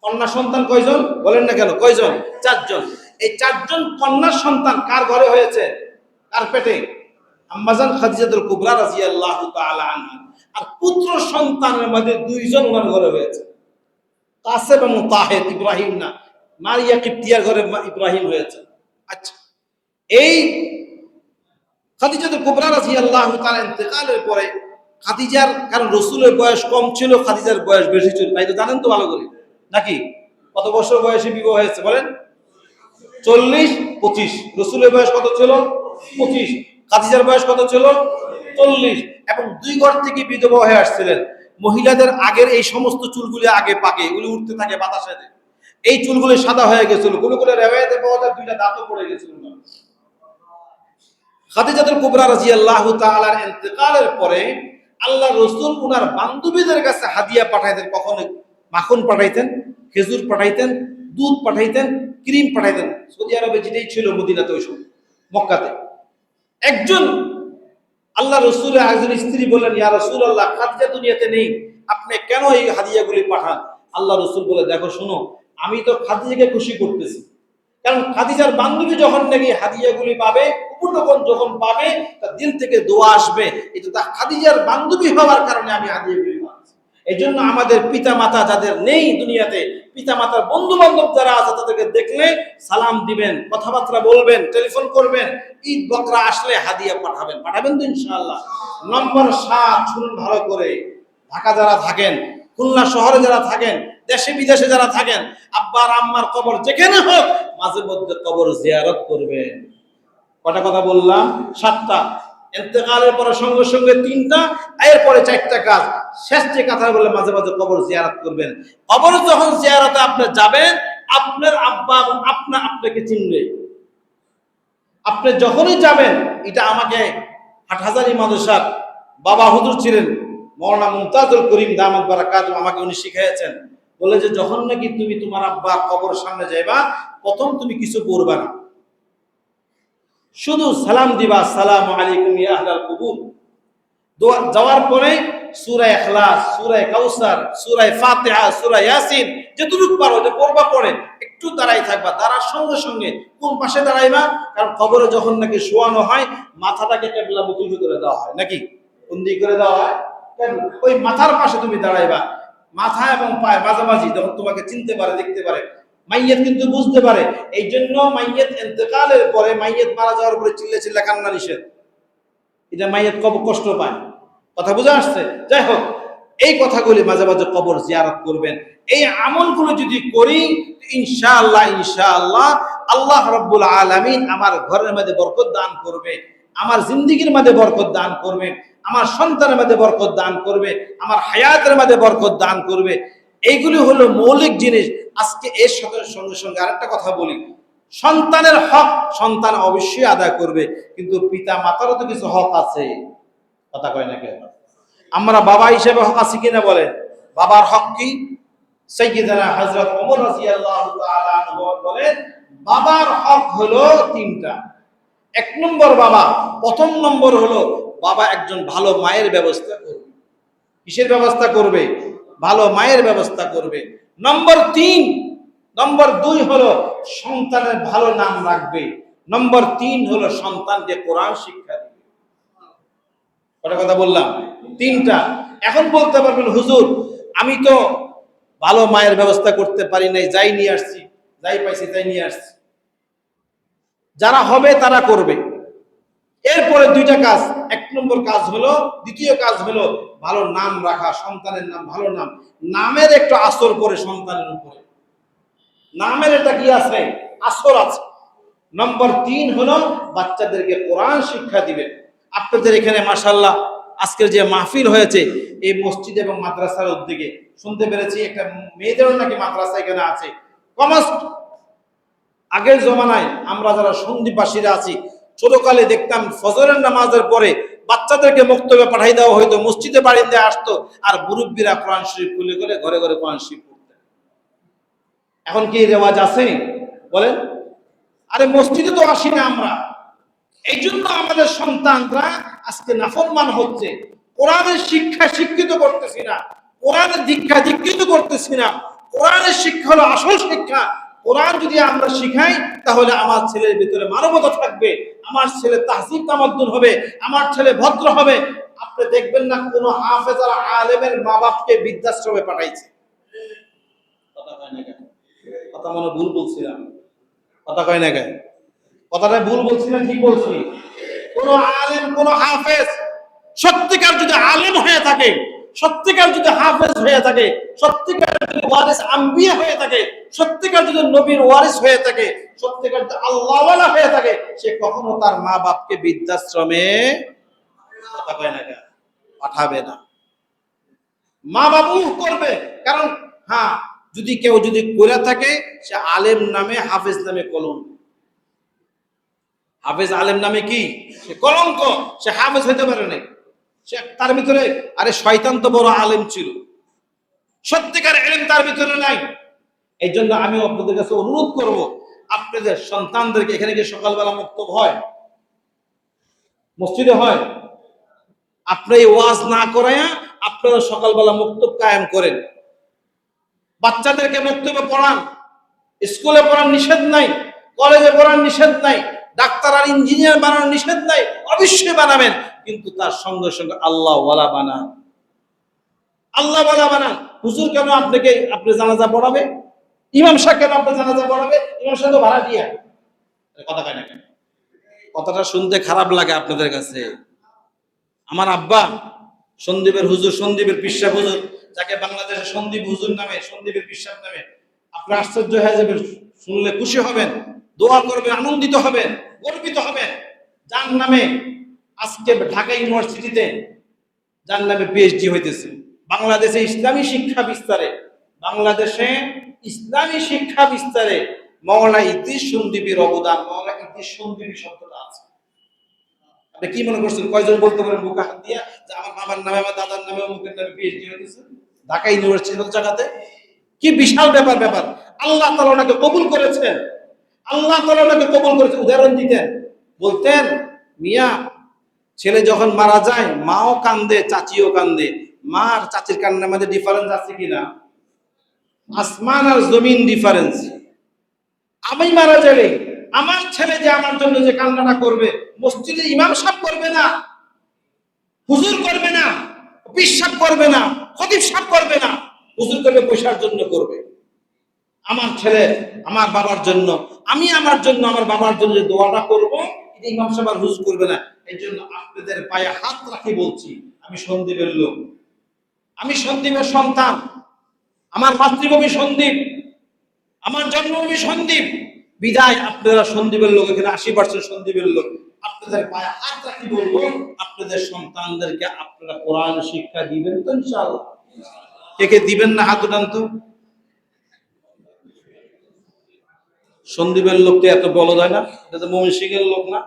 কন্যা সন্তান কয়জন? বলেন না কেন? কয়জন? 4 জন। এই 4 জন কন্যা সন্তান কার ঘরে হয়েছে? কার পেটে? আম্মা জান খাদিজাতুল কুবরা রাদিয়াল্লাহু তাআলা আনহা। আর পুত্র সন্তানের মধ্যে 2 জন ওনার ঘরে হয়েছে, কাসেম এবং তাহের। ইব্রাহিম না, মারিয়া কিপ্তিয়ার ঘরে ইব্রাহিম হয়েছে। আচ্ছা, এই খাদিজাতুল কুবরা রাদিয়াল্লাহু তাআলা ইন্তেকালের পরে খাদিজার, কারণ রাসূলের বয়স কম ছিল, খাদিজার বয়স বেশি ছিল, তাই তো জানেন তো ভালো করে নাকি? কত বছর বয়সে বিবাহ হয়েছে বলেন? 40-25। রাসূলের বয়স কত ছিল? 25। খাদিজার বয়স কত ছিল? 40। এবং 2 ঘর থেকে বিধবা হয়ে আসছিলেন। মহিলাদের আগের এই সমস্ত চুলগুলি আগে পাকে, এগুলি উঠতে থাকে বাতাসে, এই চুলগুলি সাদা হয়ে গেছিল। কোনো কোনো রিওয়ায়াতে পাওয়া যায় 2টা দাঁতও পড়ে গেছিল। খাদিজাতুল কুবরা রাদিয়াল্লাহু তাআলার ইন্তেকালের পরে আল্লাহ রাসূল উনার বান্ধবীদের কাছে হাদিয়া পাঠাইতেন। কখনো মাখন পাঠাইতেন, খেজুর পাঠাইতেন, দুধ পাঠাইতেন, ক্রিম পাঠাইতেন। সৌদি আরবে যেটাই ছিল মদিনাতে, ওই সময় মক্কাতে। একজন আল্লাহ রাসূলের একজন স্ত্রী বললেন, ইয়া রাসূলুল্লাহ, খাদিজা দুনিয়াতে নেই, আপনি কেন এই হাদিয়াগুলি পাঠান? আল্লাহ রাসূল বলে, দেখো শোনো, আমি তো খাদিজাকে খুশি করতেছি, কারণ খাদিজার বান্ধবী যখন নাকি হাদিয়াগুলি পাবে, উপটকন যখন পাবে, তার দিল থেকে দোয়া আসবে, এটা তার খাদিজার বান্ধবী হওয়ার কারণে আমি হাদিয়াগুলি পাচ্ছি। এই জন্য আমাদের পিতা মাতা যাদের নেই দুনিয়াতে, পিতা মাতার বন্ধু বান্ধব যারা আছে, তাদেরকে দেখলে সালাম দিবেন, কথাবার্তা বলবেন, টেলিফোন করবেন, ঈদ বকরা আসলে হাদিয়া পাঠাবেন। পাঠাবেন তো ইনশাআল্লাহ। নম্বর 7 শুনুন ভালো করে। ঢাকা যারা থাকেন, খুলনা শহরে যারা থাকেন, দেশে বিদেশে যারা থাকেন, আব্বার আম্মার কবর যেখানে হোক মাঝে মধ্যে কবর জিয়ারত করবেন। কটা কথা বললাম? 7টা। ইন্তেকালের পরে সঙ্গে সঙ্গে 3টা, এরপরে 4টা কাজ। শেষ যে কথা বলে মাঝে মাঝে কবর জিয়ারত করবেন। কবর যখন জিয়ারতে আপনি যাবেন, আপনার আব্বা এবং আপনাকে চিনবে। আপনি যখনই যাবেন, এটা আমাকে হাটহাজারী মাদ্রাসার বাবা হুজুর ছিলেন মাওলানা মুমতাজুল করিম দামাত বারাকাতুহু, আমাকে উনি শিখিয়েছেন। বলে যে যখন নাকি তুমি তোমার আব্বা কবর সামনে যাইবা, প্রথম তুমি কিছু পড়বা না, শুধু সালাম দিবা, আসসালামু আলাইকুম ইয়া আহলাল কুবুর। যাওয়ার পরে সূরা ইখলাস, সূরা কাউসার, সূরা ফাতিহা, সূরা ইয়াসিন যতটুকু পারো যে পড়বা, পড়ে একটু দাঁড়াই থাকবা। দাঁড়ার সঙ্গে সঙ্গে কোন পাশে দাঁড়াইবা? কারণ কবরে যখন নাকি শোয়ানো হয়, মাথাটাকে কিবলামুখী করে দেওয়া হয়, নাকি কোন দিকে করে দেওয়া হয়? ওই মাথার পাশে তুমি দাঁড়াইবা। মাথা এবং পায়ে মাঝামাঝি, যখন তোমাকে চিনতে পারে, দেখতে পারে। মাইয়ত কিন্তু বুঝতে পারে। এই জন্য মাইয়ত ইন্তেকালের পরে, মাইয়ত মারা যাওয়ার পরে চিল্লা কান্না নিষেধ। এটা মাইয়ত কষ্ট পায়। কথা বুঝা আসছে? যাই হোক, এই কথাগুলি মাঝে মাঝে কবর জিয়ারত করবেন। এই আমলগুলো যদি করি, ইনশাআল্লাহ ইনশাআল্লাহ আল্লাহ রাব্বুল আলামিন আমার ঘরের মধ্যে বরকত দান করবে, আমার জিন্দেগির মধ্যে বরকত দান করবে, আমার সন্তানের মধ্যে বরকত দান করবে, আমার হায়াতের মধ্যে বরকত দান করবে। এইগুলি হলো মৌলিক জিনিস। আজকে এর সাথে সঙ্গে সঙ্গে আরেকটা কথা বলি, সন্তানের হক সন্তান অবশ্যই আদায় করবে, কিন্তু পিতা মাতারও তো কিছু হক আছে। কথা কয় না কেন? আমরা বাবা হিসেবে হক আছে কিনা বলেন? বাবার হক কি? সাইয়্যিদানা হযরত ওমর রাদিয়াল্লাহু তাআলা আনহু বলেন, বাবার হক হলো তিনটা। এক নম্বর বাবা, প্রথম নম্বর হলো বাবা একজন ভালো মায়ের ব্যবস্থা করবে। কিসের ব্যবস্থা করবে? ভালো মায়ের ব্যবস্থা করবে। নম্বর দুই হলো সন্তানের ভালো নাম রাখবে। নম্বর তিন হলো সন্তানকে কোরআন শিক্ষা দিবে। কটা কথা বললাম? তিনটা। এখন বলতে পারবেন, হুজুর আমি তো ভালো মায়ের ব্যবস্থা করতে পারি নাই, যাই নিয়ে আসছি, যাই পাইছি তাই নিয়ে আসছি। যারা হবে তারা করবে। এরপরে দুইটা কাজ, এক নম্বর কাজ হলো, দ্বিতীয় কাজ হলো ভালো নাম রাখা, সন্তানের নাম, ভালো নাম। নামের একটু আসর করে সন্তানের উপরে, নামের এটা কি আছে? আসর আছে। নম্বর তিন হলো বাচ্চাদেরকে কোরআন শিক্ষা দিবেন। আপনাদের এখানে মাশাআল্লাহ আজকের যে মাহফিল হয়েছে এই মসজিদ এবং মাদ্রাসার উদ্যোগে, শুনতে পেরেছি একটা মেয়েদেরও নাকি মাদ্রাসা এখানে আছে। কমাস আগের জমানায় আমরা যারা সন্ধিবাসীরা আছি, ছোটকালে দেখতাম ফজরের নামাজের পরে বাচ্চাদেরকে মক্তবে পাঠাই দেওয়া হইতো, মসজিদে বাড়িতে আসতো, আর মুরব্বীরা কোরআন শরীফ খুলে করে ঘরে ঘরে কোরআন শরীফ পড়তেন। এখন কি রেওয়াজ আছে বলেন? আরে মসজিদে তো আসি না আমরা, এই জন্য আমাদের সন্তানরা আজকে নাফরমান হচ্ছে। কোরআনের শিক্ষা শিক্ষিত করতেছি না, কোরআনের দীক্ষা দীক্ষিত করতেছি না। কোরআনের শিক্ষা হলো আসল শিক্ষা। কোরআন যদি আমরা শিখাই তাহলে আমার ছেলের ভিতরে মানবতা থাকবে, আমার ছেলে তাহজিব তামাদ্দুন হবে, আমার ছেলে ভদ্র হবে। আপনি দেখবেন না কোন হাফেজ আর আলেমের মা বাপকে বৃদ্ধাশ্রমে পাঠাইছে। কথা কয় না কেন? কথা মনে ভুল বলছিলাম? কথা কয় না কেন? কথাটা ভুল বলছি না ঠিক বলছি? কোন আলেম, কোন হাফেজ সত্যিকার যদি আলেম হয়ে থাকে, সত্যিকার যদি হাফেজ হয়ে থাকে, সত্যিকার যদি ওয়ারিস আম্বিয়া হয়ে থাকে, সত্যিকার যদি নবীর ওয়ারিস হয়ে থাকে, সত্যিকার যদি আল্লাহওয়ালা হয়ে থাকে, সে কখনো তার মা বাপকে বৃদ্ধাশ্রমে কথা কয় না কেন পাঠাবে না। মা বাবু করবে। কারণ হ্যাঁ, যদি কেউ যদি করে থাকে, সে আলেম নামে হাফেজ নামে কলঙ্ক। হাফেজ আলেম নামে কি? সে কলঙ্ক। সে হাফেজ হইতে পারে না। সে তার ভিতরে, আরে শয়তান তো বড় আলেম ছিল, সত্যিকার ইলম তার ভিতরে নাই। এই জন্য আমি আপনাদের কাছে অনুরোধ করব, আপনাদের সন্তানদেরকে এখানে গিয়ে সকালবেলা মুক্তব হয়, মসজিদে হয়, আপনি এই ওয়াজ না করায়া আপনারা সকালবেলা মুক্তব কায়েম করেন। বাচ্চাদেরকে মুক্তবে পড়ান, স্কুলে পড়ান নিষেধ নাই, কলেজে পড়ান নিষেধ নাই, ডাক্তার আর ইঞ্জিনিয়ার বানানোর নিষেধ নাই, অবশ্যই বানাবেন, কিন্তু তার সঙ্গে সঙ্গে আল্লাহ ওয়ালা বানান। আল্লাহ ওয়ালা বানান। হুজুর কেন আপনাকে আপনি জানাজা পড়াবে? ইমাম সাহেব কেন আপনি জানাজা পড়াবে? ইমাম সাহেব তো ভাড়া দিয়া। কথা কয় না কেন? কথাটা শুনতে খারাপ লাগে আপনাদের কাছে। আমার আব্বা সন্দীপের হুজুর, সন্দীপের পিসাব হুজুর, যাকে বাংলাদেশে সন্দীপ হুজুর নামে, সন্দীপের পিসাব নামে, আপনারা আশ্চর্য হয়ে যাবেন, শুনলে খুশি হবেন, দোয়া করবেন, আনন্দিত হবেন, গর্বিত হবেন। যার নামে আজকে ঢাকা ইউনিভার্সিটিতে যার নামে পিএইচডি হইতেছে। বাংলাদেশে ইসলামী শিক্ষা বিস্তারে, বাংলাদেশে ইসলামী শিক্ষা বিস্তারে মাওলানা ইদ্রিস সন্দীপের অবদান, মাওলানা ইদ্রিস সন্দীপী শব্দটা আছে। আপনি কি মনে করছেন কয়জন বলতে পারেন বুকে হাত দিয়া যে আমার বাবার নামে, আমার দাদার নামে, অমুকের নামে পিএইচডি হইতেছে ঢাকা ইউনিভার্সিটির জায়গাতে? কি বিশাল ব্যাপার! আল্লাহ তাআলা ওনাকে কবুল করেছেন, আল্লাহ তাআলা ওনাকে কবুল করেছেন। উদাহরণ দিতেন, বলতেন, মিয়া ছেলে যখন মারা যায় মাও কান্দে, চাচিও কান্দে। মা আর চাচির কান্নার মধ্যে ডিফারেন্স আছে কিনা? আসমান আর জমিন ডিফারেন্স। আমি মারা গেলে আমার ছেলে যে আমার জন্য যে কান্নাটা করবে, মসজিদে ইমাম সাহেব করবে না, হুজুর করবে না, পীর সাহেব করবে না, খতিব সাহেব করবে না, হুজুর করবে, পয়সার জন্য করবে। আমার ছেলে আমার বাবার জন্য, আমি আমার জন্য, আমার বাবার জন্য যে দোয়াটা করবো, এটা ইমাম সাহেব আর হুজুর করবে না। এই জন্য আপনাদের পায়ে হাত রাখি বলছি, আমি সন্দীপের লোক, আমি সন্দীপের সন্তান, আমার মাতৃভূমি সন্দ্বীপ, আমার জন্মভূমি সন্দ্বীপ, বিদায় আপনারা সন্দ্বীপের লোক, এখানে 80% সন্দ্বীপের লোক। আপনাদের পায়ে হাত রাখি বলবো, আপনাদের সন্তানদেরকে আপনারা কোরআন শিক্ষা দিবেন তো ইনশাআল্লাহ? কে কে দিবেন না হাত উঠান তো। সন্দ্বীপের লোককে এত বলদ হয় না, এটা তো ময়মনসিংহের লোক না,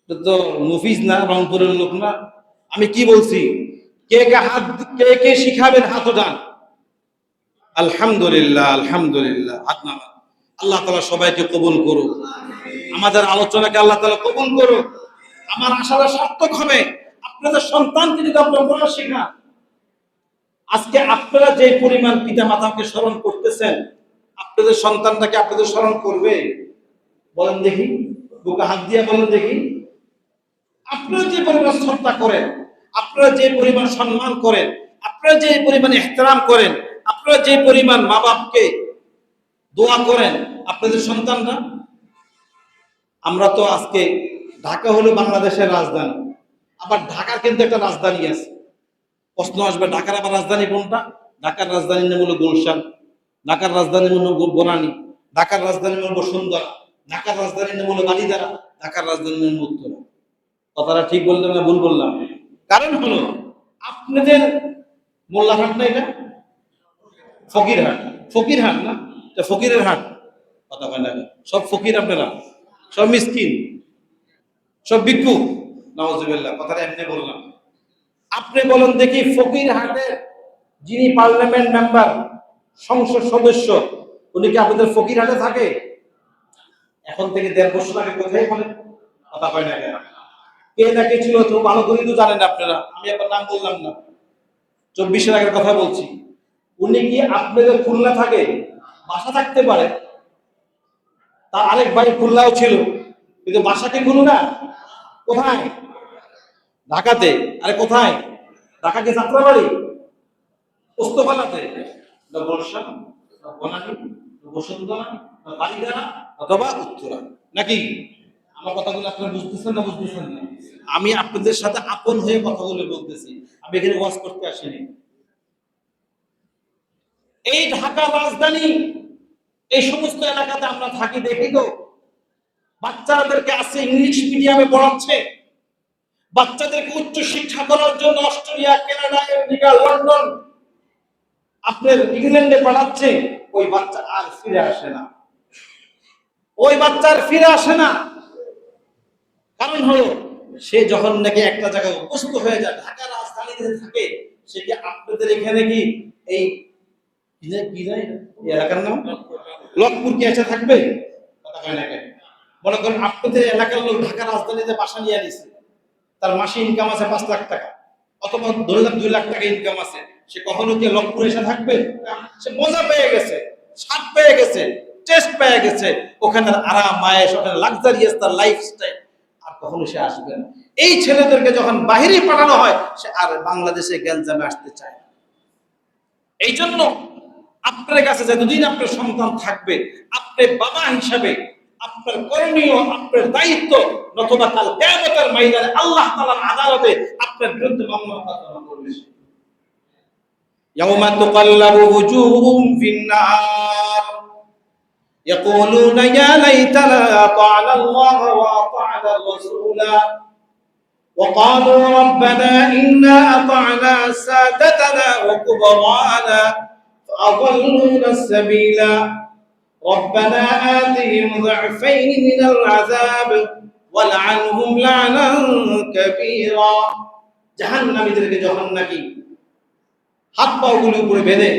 এটা তো মুফিজ না, রংপুরের লোক না। আমি কি বলছি, কে কে হাত, কে কে শিখাবেন হাত উঠান। আলহামদুলিল্লাহ, আলহামদুলিল্লাহ, হাত নামান। আল্লাহ তাআলা সবাইকে কবুল করুক, আমাদের আলোচনাকে আল্লাহ তাআলা কবুল করুক। আমার আশাটা সার্থক হবে আপনাদের সন্তানকে যদি আপনারা কোরআন শেখান। আজকে আপনারা যে পরিমাণ পিতা মাতাকে স্মরণ করতেছেন, আপনাদের সন্তানটাকে আপনাদের স্মরণ করবে? বলেন দেখি, বুকে হাত দিয়ে বলেন দেখি। আপনারা যে পরিমাণ শ্রদ্ধা করেন, আপনারা যে পরিমাণ সম্মান করেন, আপনারা যে পরিমাণ ইহতিরাম করেন, আপনারা যে পরিমাণ মা বাপকে দোয়া করেন, আপনাদের সন্তানরা। আমরা তো আজকে, ঢাকা হলো বাংলাদেশের রাজধানী, আবার ঢাকার কিন্তু একটা রাজধানী আছে। প্রশ্ন আসবে, ঢাকার আবার রাজধানী কোনটা? ঢাকার রাজধানীর নাম হলো গুলশান, ঢাকার রাজধানীর নাম হলো বনানী, ঢাকার রাজধানীর নাম হলো বসুন্ধরা, ঢাকার রাজধানীর নাম হলো বালিদারা, ঢাকার রাজধানীর নাম হলো উত্তরা। কথাটা ঠিক বললাম না ভুল বললাম? কারণ হলো আপনাদের মোল্লাহাট না, এটা ফকিরহাট, ফকিরহাট না, এটা ফকিরের হাট। কথা বলে না, সব ফকির আপনারা, সব মিসকিন, সব ভিক্ষু। নাউজুবিল্লাহ, কথাটা এমনি বললাম। আপনি বলেন দেখি, ফকিরহাটের যিনি পার্লামেন্ট মেম্বার, সংসদ সদস্য, উনি কি আপনাদের ফকিরহাটে থাকে? এখন থেকে 1.5 বছর আগে কোথায় বলেন? কথা কয় না কেন? কে না কে ছিল তো ভালো করে তো জানেন আপনারা, আমি আপনার নাম বললাম না। 24-এর আগের কথা বলছি। উনি কি আপনাদের খুলনা থাকে? বাসা থাকতে পারে, তার আরেক ভাই খুলনাও ছিল, কিন্তু বাসা কি খুলনা? কোথায়? ঢাকাতে। আরে কোথায়? ঢাকাকে যাত্রাবাড়ি, পোস্তফালাতে, বর্ষা, বনানী, বসুন্ধরা, বালিদারা, অথবা উত্তরা, নাকি? আমার কথাগুলো আপনারা বুঝতেছেন না বুঝতেছেন না? আমি আপনাদের সাথে আপন হয়ে কথাগুলো বলতেছি, আমি এখানে ওয়াজ করতে আসিনি। এই ঢাকা রাজধানী, এই সমস্ত এলাকাতে আমরা থাকি দেখি তো, বাচ্চাদেরকে আছে ইংলিশ মিডিয়ামে পড়াচ্ছে, বাচ্চাদেরকে উচ্চ শিক্ষা করার জন্য অস্ট্রেলিয়া, কানাডা, আমেরিকা, লন্ডন, আপনার ইংল্যান্ডে পাঠাচ্ছে। ওই বাচ্চা আর ফিরে আসে না, ওই বাচ্চা আর ফিরে আসে না। কারণ হলো, সে যখন নাকি একটা জায়গায় উপস্থিত হয়ে যায়, ঢাকা রাজধানীতে থাকে, সে কি আপনাদের এখানে কি এই এলাকার নাম লক্ষ্মীপুর কি এসে থাকবে? কথা হয় না কেন? মনে করেন আপনাদের এলাকার লোক ঢাকা রাজধানীতে বাসা নিয়ে নিছে, তার মাসে ইনকাম আছে 5 লাখ টাকা, অথবা ধরে 2 লাখ টাকা ইনকাম আছে, সে কখনো কি লক্ষ্মীপুর এসে থাকবে? সে মজা পেয়ে গেছে, স্বাদ পেয়ে গেছে, টেস্ট পেয়ে গেছে, ওখানে আরাম মায়েশ, ওখানে লাক্সারিয়াস তার লাইফস্টাইল, আর কখনো সে আসবে না। এই ছেলেদেরকে যখন বাহিরে পাঠানো হয়, সে আর বাংলাদেশে গ্যাঞ্জামে আসতে চায় না। এই জন্য আপনার কাছে যতদিন আপনার সন্তান থাকবে, আপনি বাবা হিসাবে আপনার করণীয়, আপনার দায়িত্ব, নতুবা কাল কিয়ামতের ময়দানে আল্লাহ তাআলার আদালতে আপনার বিরুদ্ধে মামলা করবে। ইয়াউমা তুকাল্লাবু ওয়ুজুহুম ফিন-নার ইয়াকুলুনা ইয়া লাইতানা আতা'না আল্লাহ ওয়া আতা'না আর-রাসূলা وقالوا ربنا إنا أطعنا سادتنا وكبراءنا فأضلونا السبيل ربنا آتهم ضعفين من العذاب والعنهم لعنا كبيرا। জাহান্নামীদেরকে যখন নাকি হাত পাগুলো উপরে বেঁধে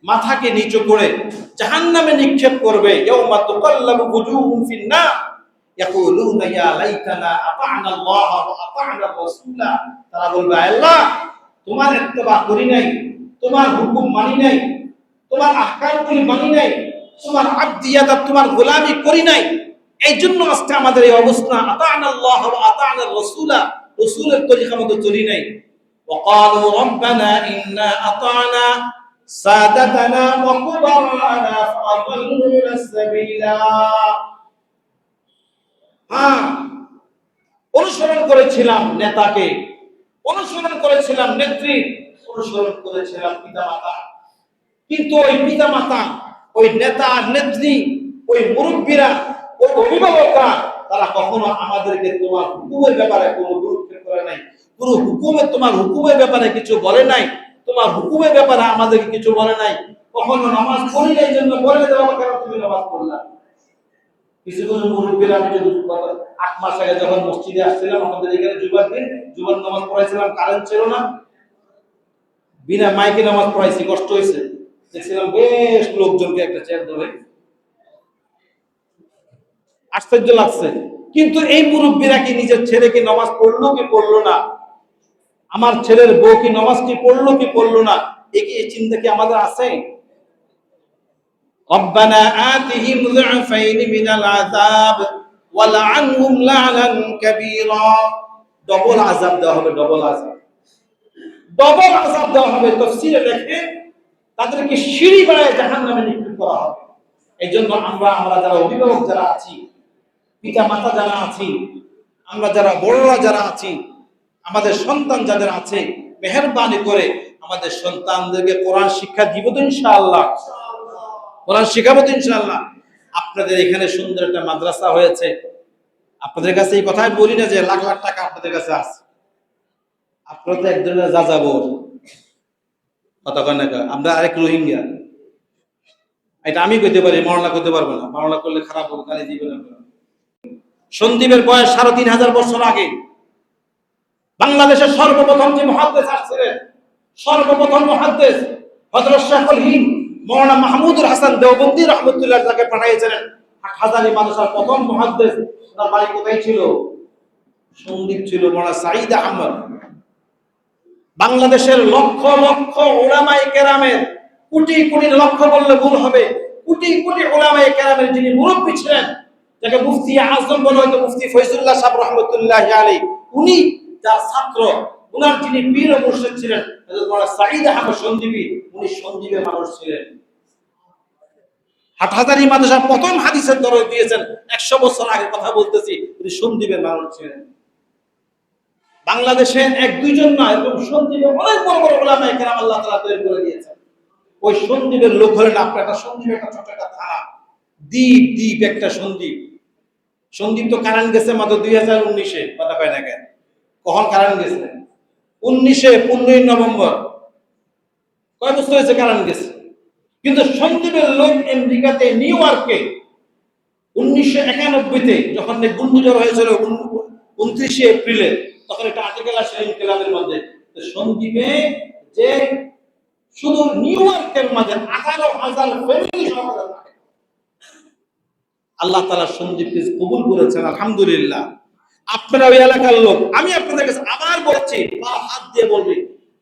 মাথাকে নিচু করে জাহান্নামে নিক্ষেপ করবে, ইয়াউমা তুকাল্লাবু ওয়ুজুহুম ফিন-নার ইয়াকুলুনা ইয়া লাইতানা আতা'না আল্লাহ ওয়া আতা'না আর-রাসূলা। তারা বলবে, আল্লাহ, তোমার ইত্তেবা করি নাই, তোমার হুকুম মানি নাই, তোমার আহকামগুলি মানি নাই, তোমার আবদিয়াত, তোমার গোলামি করি নাই, এই জন্য আজকে আমাদের এই অবস্থা। আতা'না আল্লাহ ওয়া আতা'না আর-রাসূলা, রাসূলের তরিকা মতো চলি নাই। وقالوا ربنا إنا أطعنا سادتنا وكبراءنا فأضلونا السبيل। অনুসরণ করেছিলাম নেতাকে, অনুসরণ করেছিলাম নেত্রী, অনুসরণ করেছিলাম পিতা মাতা, কিন্তু ওই পিতা মাতা, ওই নেতা নেত্রী, ওই মুরব্বীরা, ওই অভিভাবকরা তারা কখনো আমাদেরকে তোমার হুকুমের ব্যাপারে কোনো গুরুত্ব করে নাই, পুরো হুকুমের তোমার হুকুমের ব্যাপারে কিছু বলে নাই, তোমার হুকুমের ব্যাপারে আমাদেরকে কিছু বলে নাই। কখনো নামাজ পড়ি নাই জন্য বলে দেওয়া কেন তুমি নামাজ পড়লা? কিছু কিছু মুরব্বীরা, আমি 8 মাস আগে যখন মসজিদে আসছিলাম, আমাদের এখানে জুমার দিন জুমার নামাজ পড়াইছিলাম, কারেন্ট ছিল না, বিনা মাইকে নামাজ পড়াইছি, কষ্ট হয়েছে। দেখছিলাম বেশ লোকজনকে একটা চেয়ার ধরে, আশ্চর্য লাগছে। কিন্তু এই মুরব্বীরা কি নিজের ছেলেকে নামাজ পড়লো কি পড়লো না, আমার ছেলের বউ কি নামাজ কি পড়লো কি পড়লো না, এই চিন্তা কি আমাদের আছে? রব্বানা আতিহিম যুফাইন মিনাল আযাব ওয়ালআনহুম লা'নান কাবীরা। ডবল আযাব দেওয়া হবে, ডবল আযাব, ডবল আযাব দেওয়া হবে। তাফসীরে লেখে তাদেরকে সিঁড়ি বানায় জাহান্নামে নিক্ষেপ করা হবে। এইজন্য আমরা যারা অভিভাবক যারা আছি, পিতা মাতা যারা আছি, আমরা যারা বড়রা যারা আছি, আমাদের সন্তান যাদের আছে, মেহেরবানি করে আমাদের সন্তানদেরকে কোরআন শিক্ষা দিব তো ইনশাআল্লাহ, কোরআন শিখাবো তো ইনশাআল্লাহ। আপনাদের এখানে সুন্দর একটা মাদ্রাসা হয়েছে, আপনাদের কাছে এই কথাই বলি না যে লাখ লাখ টাকা আপনাদের কাছে আছে, আপনারা তো এক ধরনের যাযাবর কথা কয় না, আমরা আরেক রোহিঙ্গা। এটা আমি কইতে পারি, মরনা করতে পারবো না, মরনা করলে খারাপ হবে, গালি দিবে না। সন্দীপের বয়স 3500 বছর আগে বাংলাদেশের সর্বপ্রথম যে মুহাদ্দিস আসছিলেন, সর্বপ্রথম মুহাদ্দিস হযরত শাইখুল হিন্দ মাওলানা মাহমুদুল হাসান দেওবন্দি রাহমাতুল্লাহ তাকে পাঠিয়েছিলেন। হাটহাজারী মাদ্রাসার প্রথম মুহাদ্দিস, তার বাড়ি কোথায় ছিল? সন্দীপ ছিল। মাওলানা সাঈদ আহমদ। বাংলাদেশের লক্ষ লক্ষ উলামায়ে কেরামের, কোটি কোটি, লক্ষ বললে ভুল হবে, কোটি কোটি উলামায়ে কেরামের যিনি মুরব্বী ছিলেন, যাকে মুফতি আজম বলা হয়তো, মুফতি ফয়জুল্লাহ সাহেব রহমতুল্লাহি আলাইহি, উনি যার ছাত্র, উনার যিনি পীর ও মুর্শিদ ছিলেন হযরত মাওলানা সাঈদ আহমদ সন্দীপী, উনি সন্দীপের মানুষ ছিলেন। হাটহাজারী মাদ্রাসার প্রথম হাদিসের দরজ দিয়েছেন, 100 বছর আগে কথা বলতেছি, উনি সন্দীপের মানুষ ছিলেন। বাংলাদেশে এক দুইজন না, এরকম সন্দীপের অনেক বড় বড় উলামায়ে কেরাম আল্লাহ তাআলা তৈরি করে দিয়েছেন। ওই সন্দীপের লোক হলেন আপনার একটা সন্দীপ, একটা ছোট একটা থানা, দ্বীপ দ্বীপ একটা সন্দীপ। সন্দীপ তো কারেন্ট গেছে মাত্র 2019-এ, কথা কয় না কেন? কখন কারেন্ট গেছে? 19-এ, 15ই নভেম্বর। কয় বছর হয়েছে কারেন্ট গেছে? কিন্তু সন্দীপের লোক আমেরিকাতে, নিউ ইয়র্কে 1991-তে যখন ঘূর্ণিঝড় হয়েছিল 29শে এপ্রিলে, তখন একটা আর্টিকেল আসে ইনকিলাবের মধ্যে, সন্দীপে যে শুধু নিউ ইয়র্কের মধ্যে 18,000 ফ্যামিলি সমাধান থাকে। আল্লাহ তাআলা সন্দীপকে কবুল করেছেন, আলহামদুলিল্লাহ। আপনারা ওই এলাকার লোক, আমি আপনাদের কাছে আবার বলছি, হাত দিয়ে বলবি,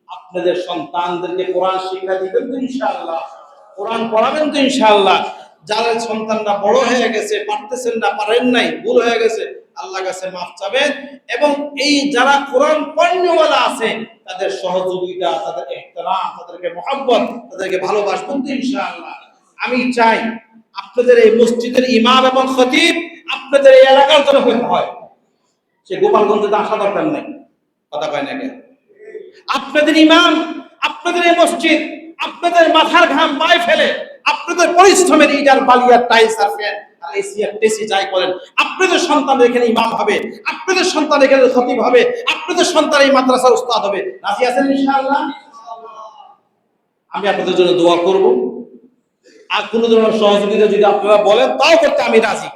আপনাদের সন্তানদেরকে কোরআন শিক্ষা দিবেন তো ইনশাআল্লাহ, কোরআন পড়াবেন তো ইনশাআল্লাহ। যারা সন্তানরা বড় হয়ে গেছে, পারতেছেন না, পারেন নাই, ভুল হয়ে গেছে, আল্লাহর কাছে মাফ চাবেন। এবং এই যারা কোরআন পড়নেওয়ালা আছে, তাদের সহযোগিতা, তাদের ইহতিরাম, তাদেরকে মহব্বত, তাদেরকে ভালোবাসবেন তো ইনশাআল্লাহ। আমি চাই আপনাদের এই মসজিদের ইমাম এবং খতিব আপনাদের এই এলাকার জন্য হতে হয়, সে গোপালগঞ্জে আসা দরকার নাই, কথা কয় না কেন? আপনাদের ইমাম, আপনাদের এই মসজিদ, আপনাদের মাথার ঘাম পায়ে ফেলে, আপনাদের পরিশ্রমের ইটার বালিয়ার টাইলস আর ফ্যান আর এসি আর টেসি যাই করেন, আপনাদের সন্তান এখানে ইমাম হবে, আপনাদের সন্তান এখানে খতিব হবে, আপনাদের সন্তান এই মাদ্রাসার উস্তাদ হবে। রাজি আছেন ইনশাআল্লাহ? আমি আপনাদের জন্য দোয়া করব। আর কোন ধরনের সহযোগিতা যদি আপনারা বলেন, তাও করতে আমি রাজি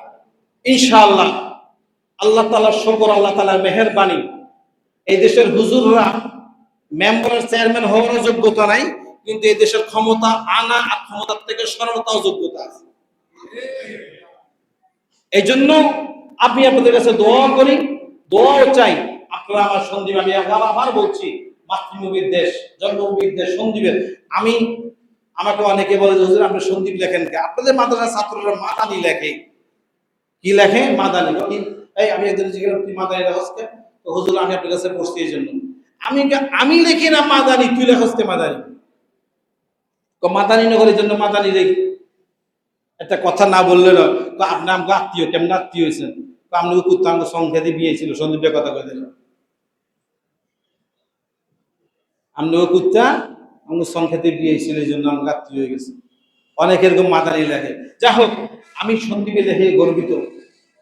ইনশাআল্লাহ। আল্লাহ তাআলার শুকর, আল্লাহ তাআলার মেহেরবানি। এই দেশের হুজুররা মেম্বারের চেয়ারম্যান হওয়ার যোগ্যতা নাই, কিন্তু এই দেশের ক্ষমতা আনা আর ক্ষমতার থেকে সরানোর যোগ্যতা আছে। এই জন্য আমি আপনাদের কাছে দোয়া করি, দোয়াও চাই। আপনারা আমার সন্দীপ, আমি আবার বলছি, মাতৃভূমির দেশ, জন্মভূমির দেশ সন্দীপের। আমাকে অনেকে বলে যে হুজুর আপনি সন্দীপ লেখেন কে? আপনাদের মাদ্রাসার ছাত্ররা মাদানি লেখে। কি লেখে? মাদানি। এই আমি একজন জিজ্ঞাসা, তুই মাদানি লেখস কে? তো হুজুর আমি আপনার কাছে পড়ছি এই জন্য। আমি লিখি না মাদানি, তুই লেখস কে মাদানি? মাদানি নগরের জন্য মাদানি লেখি। একটা কথা না বললে না, আপনি আমাকে আত্মীয়, কেমন আত্মীয় হয়েছেন? আপনাকে কুত্তা আমাকে সংখ্যা দিয়ে বিয়ে ছিল, সন্দীপের কথা কয়ে দিলাম। আপনাকে কুত্তা আমার সংখ্যাতে বিয়ে ছিল, এই জন্য আমার গাত্রী হয়ে গেছে। অনেক এরকম মাদারি লাগে। যাই হোক, আমি সন্দীপে দেখে গর্বিত।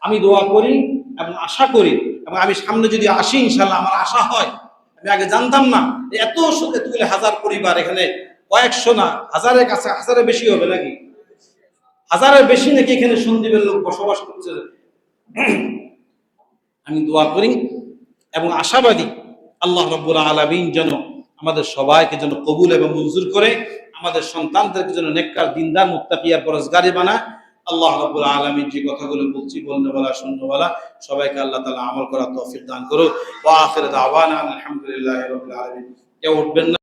আমি দোয়া করি এবং আশা করি, এবং আমি সামনে যদি আসি ইনশাল্লাহ, আমার আশা হয়, আমি আগে জানতাম না এত এতগুলো হাজার পরিবার এখানে, কয়েকশো না, হাজারের কাছে, হাজারের বেশি হবে নাকি, হাজারের বেশি নাকি এখানে সন্দীপের লোক বসবাস করছে। আমি দোয়া করি এবং আশাবাদী আল্লাহ রাব্বুল আলামিন যেন আমাদের সবাইকে যেন কবুল এবং মঞ্জুর করে, আমাদের সন্তানদেরকে যেন নেককার, দিনদার, মুত্তাকি আর পরহেজগারি বানায়। আল্লাহ রাব্বুল আলামিন যে কথাগুলো বলছি, বলনে বলা, শূন্য বলা, সবাইকে আল্লাহ তাআলা আমল করার তৌফিক দান করুক। ওয়া আখিরু দাওয়ানা আলহামদুলিল্লাহি রাব্বিল আলামিন। কেউ উঠবেন না।